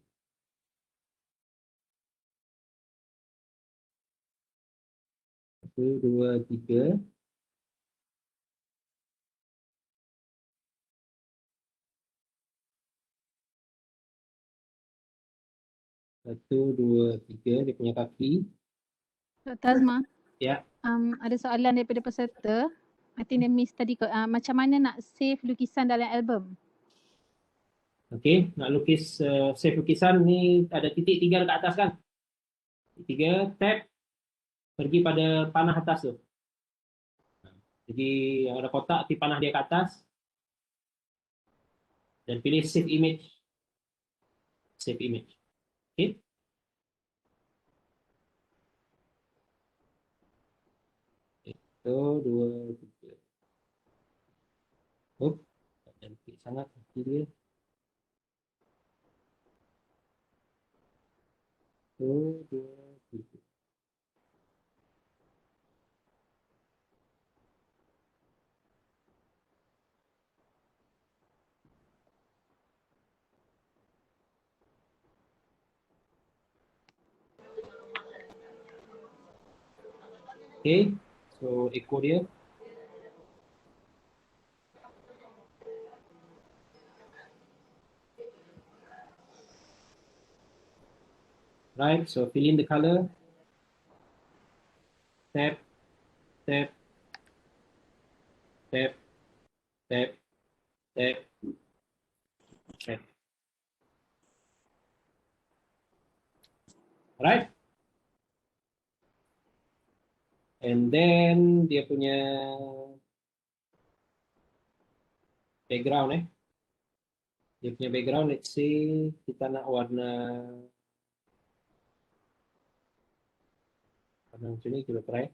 1, 2, 3. Satu, dua, tiga, dia punya kaki. Dr. Azma. Ya. Ada soalan daripada peserta. I think dia miss tadi. Macam mana nak save lukisan dalam album? Okey, nak lukis save lukisan ni ada titik 3 dekat atas kan? Titik 3, tab, pergi pada panah atas tu. Jadi yang ada kotak, ti panah dia ke atas. Dan pilih save image. Save image. Okey. Satu, dua, tiga. Oh, tak cantik sangat kaki dia. Satu, dua, tiga. Okay, so ekor dia. Right, so fill in the color. Tap, tap, tap, tap, tap, tap. Right. And then dia punya background Dia punya background, let's say kita nak warna macam ni, kita try.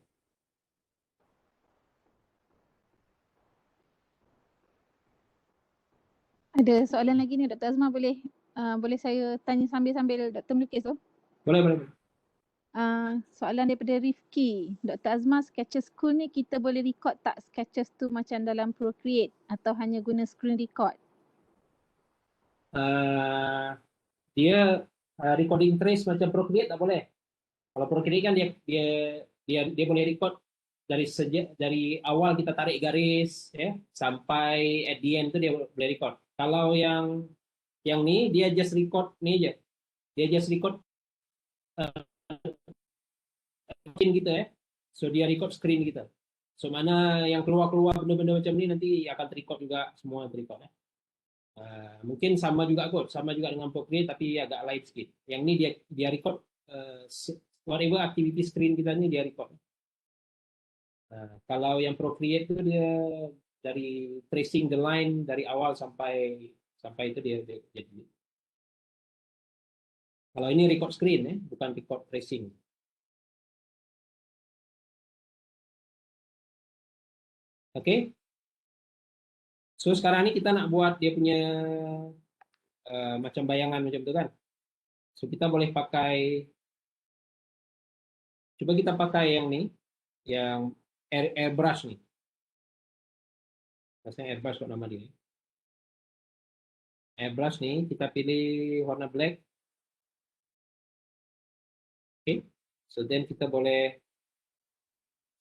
Ada soalan lagi ni Dr. Azma, boleh saya tanya sambil-sambil Dr. melukis tu? Boleh. Soalan daripada Rifki. Dr. Azma, Sketches School ni kita boleh record tak sketches tu macam dalam Procreate atau hanya guna screen record? Dia recording trace macam Procreate tak boleh. Kalau Procreate kan dia boleh record dari awal kita tarik garis ya sampai at the end tu dia boleh record. Kalau yang ni dia just record ni aja. Dia just record screen kita ya. So dia record screen kita. So mana yang keluar-keluar benda-benda macam ni nanti akan terrecord juga, semua terrecord ya. Mungkin sama juga dengan Procreate tapi agak lain sikit. Yang ni dia record whatever activity screen kita ni dia record. Kalau yang Procreate tu dia dari tracing the line dari awal sampai itu dia jadi. Kalau ini record screen bukan record tracing. Oke. So sekarang ini kita nak buat dia punya macam bayangan macam itu kan. So kita boleh pakai, coba kita pakai yang ni, yang airbrush nih. Rasanya airbrush kok nama dia. Airbrush nih kita pilih warna black. Oke. So then kita boleh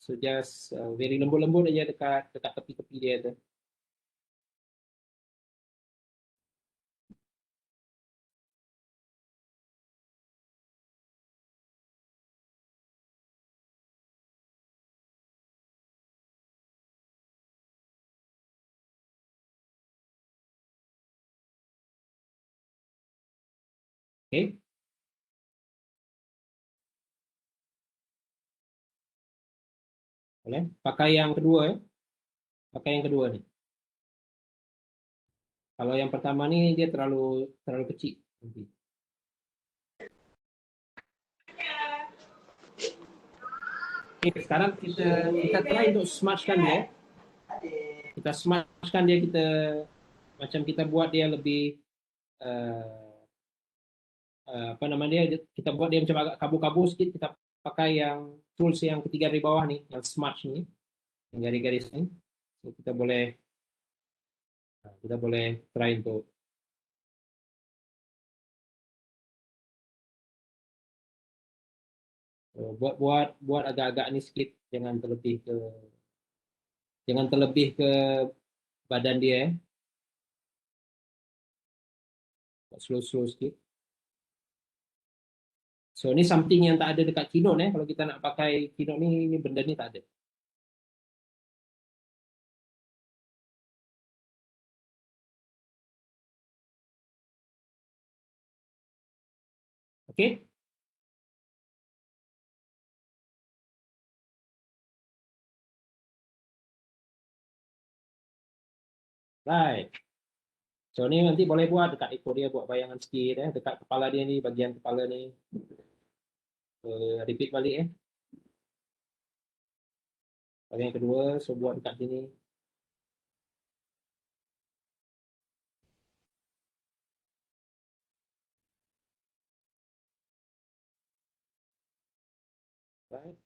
just very lembut-lembut aja dekat tepi-tepi dia tu. Oke. Boleh. Pakai yang kedua ya. Pakai yang kedua nih. Kalau yang pertama nih dia terlalu kecil. Oke, sekarang kita try untuk smudge-kan dia. Kita smudge-kan dia, kita buat dia lebih apa namanya dia, kita buat dia macam agak kabur-kabur sedikit. Kita pakai yang tools yang ketiga dari bawah nih, yang smudge nih, yang garis-garis ini. So, kita boleh try untuk buat agak-agak ini sedikit, jangan terlebih ke badan dia ya. Slow sedikit. So ini something yang tak ada dekat Keynote ya. Kalau kita nak pakai Keynote ini benda ni tak ada. Oke. Right. So ini nanti boleh buat dekat ekor dia, buat bayangan sedikit ya, dekat kepala dia ni, bagian kepala ni. Repeat balik ya. Bagian kedua, so buat dekat sini. Right.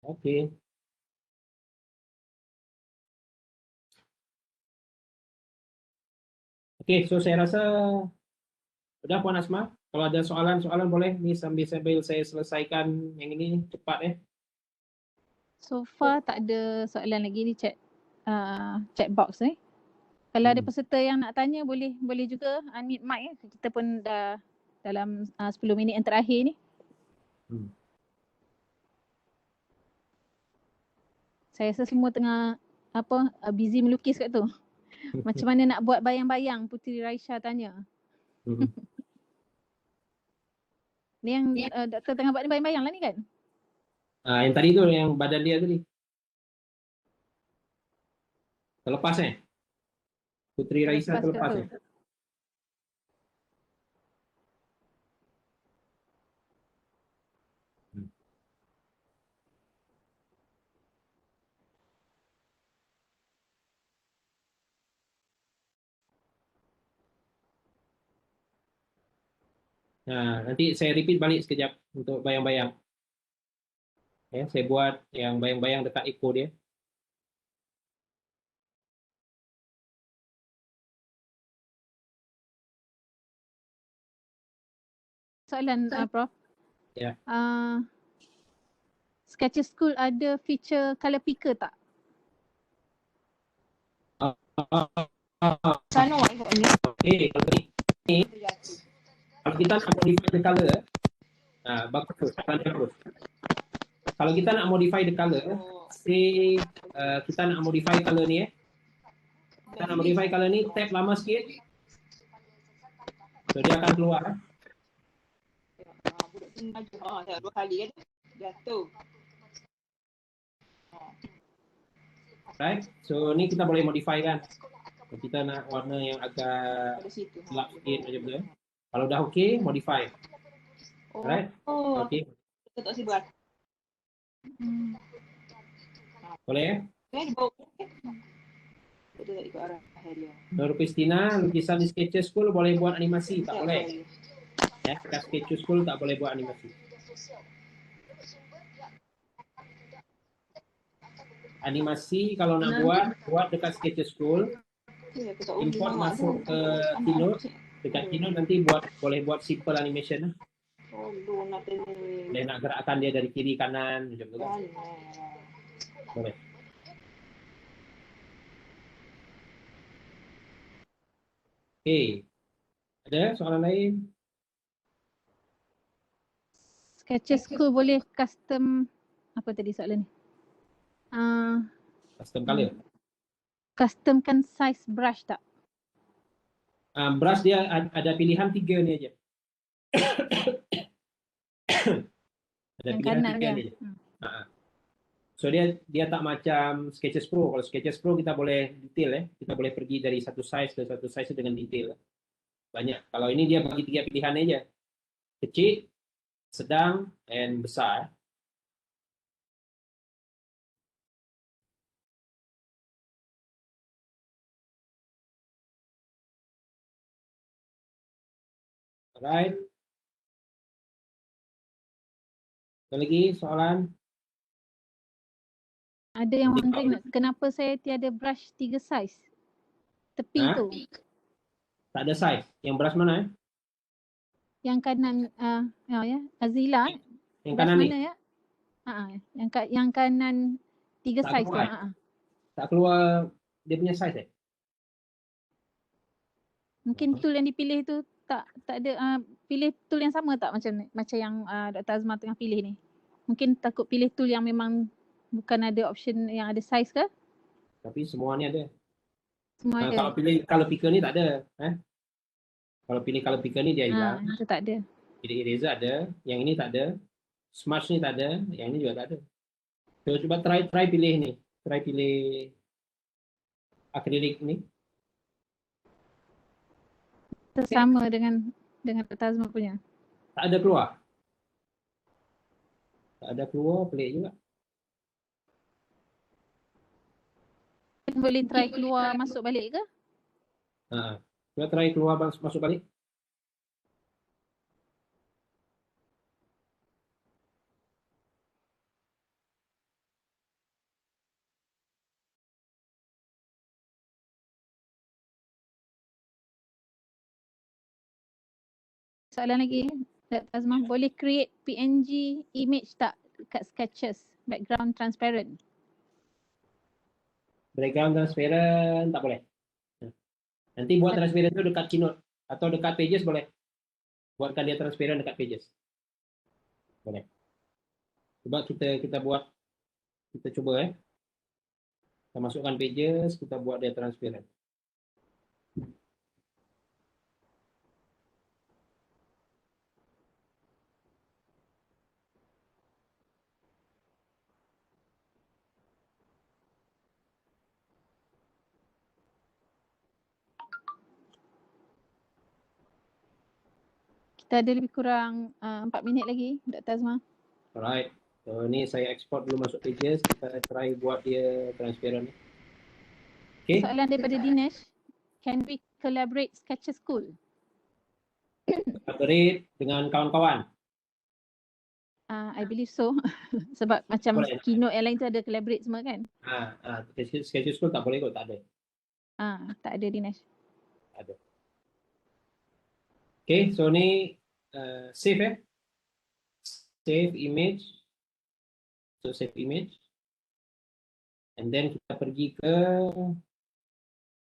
Oke. Oke, so saya rasa udah Puan Asma. Kalau ada soalan-soalan boleh nih sambil saya selesaikan yang ini cepat ya. So far tak ada soalan lagi ni chat box ni. Kalau ada peserta yang nak tanya boleh juga unmute mic ya. Kita pun dah dalam 10 minit yang terakhir ni. Saya rasa semua tengah busy melukis kat tu. Macam mana nak buat bayang-bayang, Puteri Raisya tanya. Ni yang doktor tengah buat ni bayang-bayang lah ni kan? Yang tadi tu yang badan dia tadi. Terlepas Puteri Raisya terlepas Nah, nanti saya repeat balik sekejap untuk bayang-bayang. Ya, saya buat yang bayang-bayang dekat ekor dia. Soalan Prof. Ya. Sketches School ada feature color picker tak? Sana awak ikut ni. Okay, kalau kita nak modify the color, bagus, bagus. Kalau kita nak modify the color, say kita nak modify color ni kita nak modify color ni, tab lama sikit, so dia akan keluar. Budak tu maju. Dah 2 kali kan. Jatuh. Right, so ni kita boleh modify kan. Kita nak warna yang agak Pada situ. gelap sikit macam tu. Kalau dah okey, modify. Right? Okey. Kita tak sibuk. Boleh? Kan bau. Kita tak ikut arah dia. Nur Kristina, lukisan di Sketches School boleh buat animasi? Tak boleh. Ya, dekat Sketches School tak boleh buat animasi. Animasi kalau nak buat dekat Sketches School, import masuk ke Keynote. Dekat Keynote nanti boleh buat simple animation lah. Boleh nak gerakkan dia dari kiri kanan macam tu kan. Boleh. Okey. Ada soalan lain? Sketches School boleh custom apa tadi soalan ni? Custom color. Customkan size brush tak? Brush dia ada pilihan 3 ni aja. Ada Yang pilihan kanan 3 dia. ni aja. So dia tak macam Sketches Pro. Kalau Sketches Pro kita boleh detail kita boleh pergi dari satu size ke satu size dengan detail. Banyak. Kalau ini dia bagi 3 pilihan aja. Kecil, sedang, and besar. Alright. Ada lagi soalan? Ada yang wondering kenapa saya tiada brush 3 size? Tepi tu. Tak ada size. Yang brush mana Yang kanan Azila. Yang brush kanan ni? mana ya? Yang kanan 3 Tak size tu. keluar. Tak keluar dia punya size Mungkin tool yang dipilih tu tak ada pilih tool yang sama tak macam yang Dr. Azma tengah pilih ni. Mungkin takut pilih tool yang memang bukan ada option yang ada size ke? Tapi semua ni ada. Semua ada. Kalau pilih color picker ni tak ada. Kalau pilih color picker ni dia hilang. Itu tak ada. Pilih eraser ada. Yang ini tak ada. Smudge ni tak ada. Yang ini juga tak ada. So cuba try pilih ni. Try pilih akrilik ni. Itu sama dengan Dr. Azma punya. Tak ada keluar. Tak ada keluar, pelik juga. Boleh try keluar masuk balik ke? Cuba try keluar masuk balik. Soalan lagi, Dr. Azma, boleh create PNG image tak kat Sketches, background transparent? Background transparent tak boleh. Nanti buat transparent tu dekat Keynote atau dekat Pages boleh. Buatkan dia transparent dekat Pages. Boleh. Cuba kita buat, kita cuba kita masukkan Pages, kita buat dia transparent. Kita ada lebih kurang 4 minit lagi, Dr. Azma. Alright. So ni saya export dulu masuk Pages, kita try buat dia transparent. Okay. Soalan daripada Dinesh, can we collaborate Sketches School? Collaborate dengan kawan-kawan. I believe so. Sebab macam Boleh. Keynote yang lain tu ada collaborate semua kan? Sketches School tak boleh kot, tak ada. Tak ada Dinesh. Ada. Okay, so ni save save image. So save image. And then kita pergi ke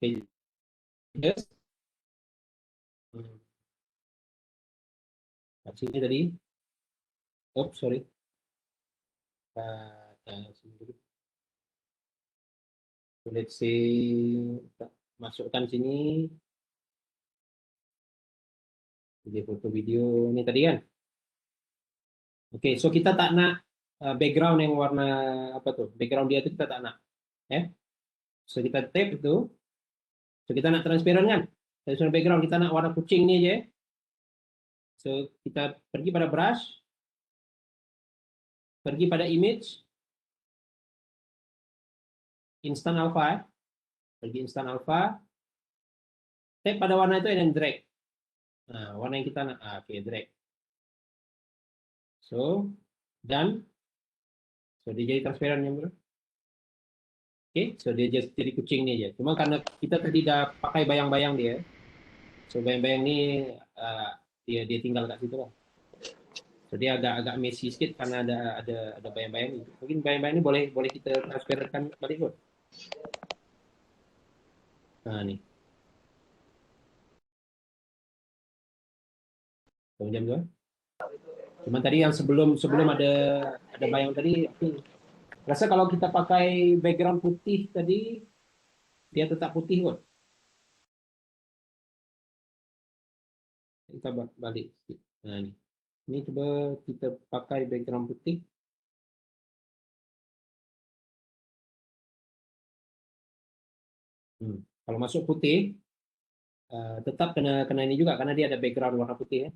pages. Sini tadi. Oh, sorry. Sini dulu. So, let's say masukkan sini. Jadi foto video ini tadi kan. Oke, so kita tak nak background yang warna apa tuh? Background dia itu kita tak nak. Ya. So kita tap itu. So kita nak transparan kan? Transparan background kita nak warna kucing ni aja. So kita pergi pada brush. Pergi pada image. Instant alpha. Pergi instant alpha. Tap pada warna itu dan drag. Nah, warna yang kita nak. Oke, drag. So, dan so dia jadi transparan ya bro. Oke, so dia jadi kucing nih aja. Cuma karena kita tadi dah pakai bayang-bayang dia, so bayang-bayang ini dia tinggal kat situ lah. So dia agak messy sedikit karena ada bayang-bayang ini. Mungkin bayang-bayang ini boleh kita transparankan balik bro. Nah nih. Jam 2. Cuma tadi yang sebelum ada bayang tadi, aku rasa kalau kita pakai background putih tadi, dia tetap putih kok. Kita balik. Nah ini coba kita pakai background putih. Kalau masuk putih, tetap kena ini juga karena dia ada background warna putih ya.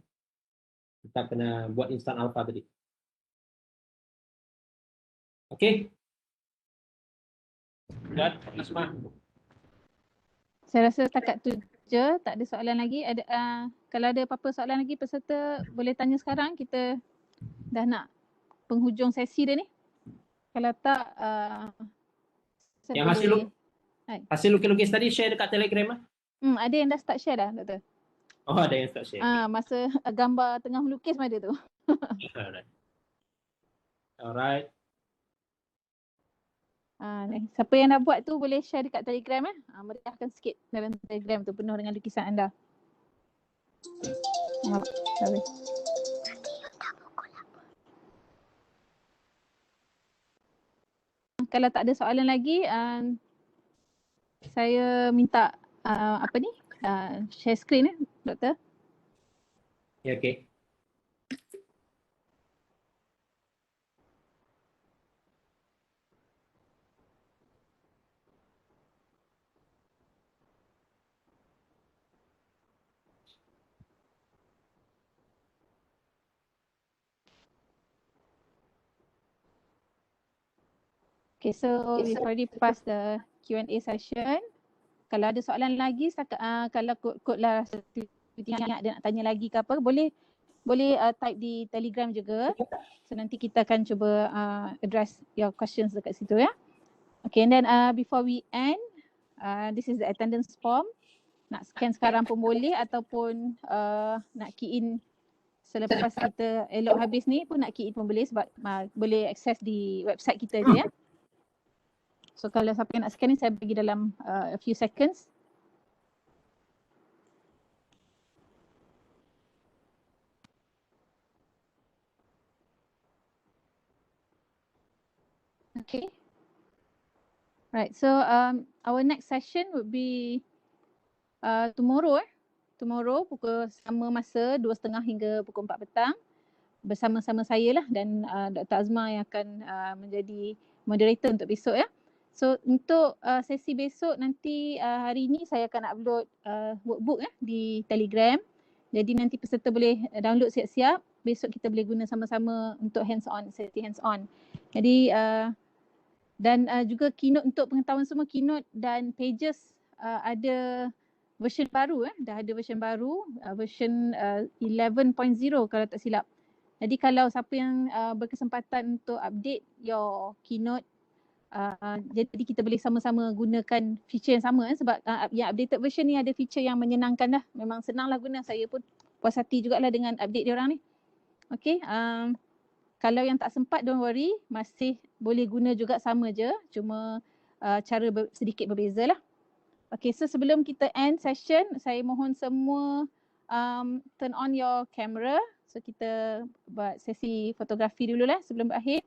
Tetap kena buat instant alpha tadi. Oke. Dan Asma. Saya rasa setakat tu je, tak ada soalan lagi. Ada kalau ada apa-apa soalan lagi peserta boleh tanya sekarang. Kita dah nak penghujung sesi dia ni. Kalau tak yang hasil lukis tadi share dekat Telegram ah. Ada yang dah start share dah, doktor. Oh, ada yang start share. Masa gambar tengah melukis ada tu. Alright. Siapa yang dah buat tu boleh share dekat Telegram meriahkan sikit dalam Telegram tu penuh dengan lukisan anda. Kalau tak ada soalan lagi, saya minta share screen doktor. Ya, okey. Okay, so we've already passed the Q&A session. Kalau ada soalan lagi, kalau kod lah ingat dia nak tanya lagi ke apa, boleh type di Telegram juga. So nanti kita akan cuba address your questions dekat situ ya. Okay, and then before we end, this is the attendance form. Nak scan sekarang pun boleh ataupun nak key in selepas kita elok habis ni pun nak key in pun boleh sebab boleh access di website kita je ya. So kalau siapa yang nak scan ni saya bagi dalam a few seconds. Okay. Right, so our next session would be tomorrow. Tomorrow pukul sama masa 2:30 hingga pukul 4 petang. Bersama-sama saya lah dan Dr. Azma yang akan menjadi moderator untuk besok ya. So untuk sesi besok nanti hari ini saya akan upload workbook di Telegram. Jadi nanti peserta boleh download siap-siap. Besok kita boleh guna sama-sama untuk hands-on, sesi hands-on. Jadi dan juga keynote untuk pengetahuan semua, keynote dan pages ada version baru dah ada version baru, version 11.0 kalau tak silap. Jadi kalau siapa yang berkesempatan untuk update your keynote, jadi kita boleh sama-sama gunakan feature yang sama sebab yang updated version ni ada feature yang menyenangkan dah. Memang senanglah guna, saya pun puas hati jugalah dengan update diorang ni. Okay, kalau yang tak sempat, don't worry, masih boleh guna juga, sama je, cuma cara sedikit berbeza lah. Okay, so sebelum kita end session, saya mohon semua turn on your camera. So kita buat sesi fotografi dulu lah sebelum berakhir.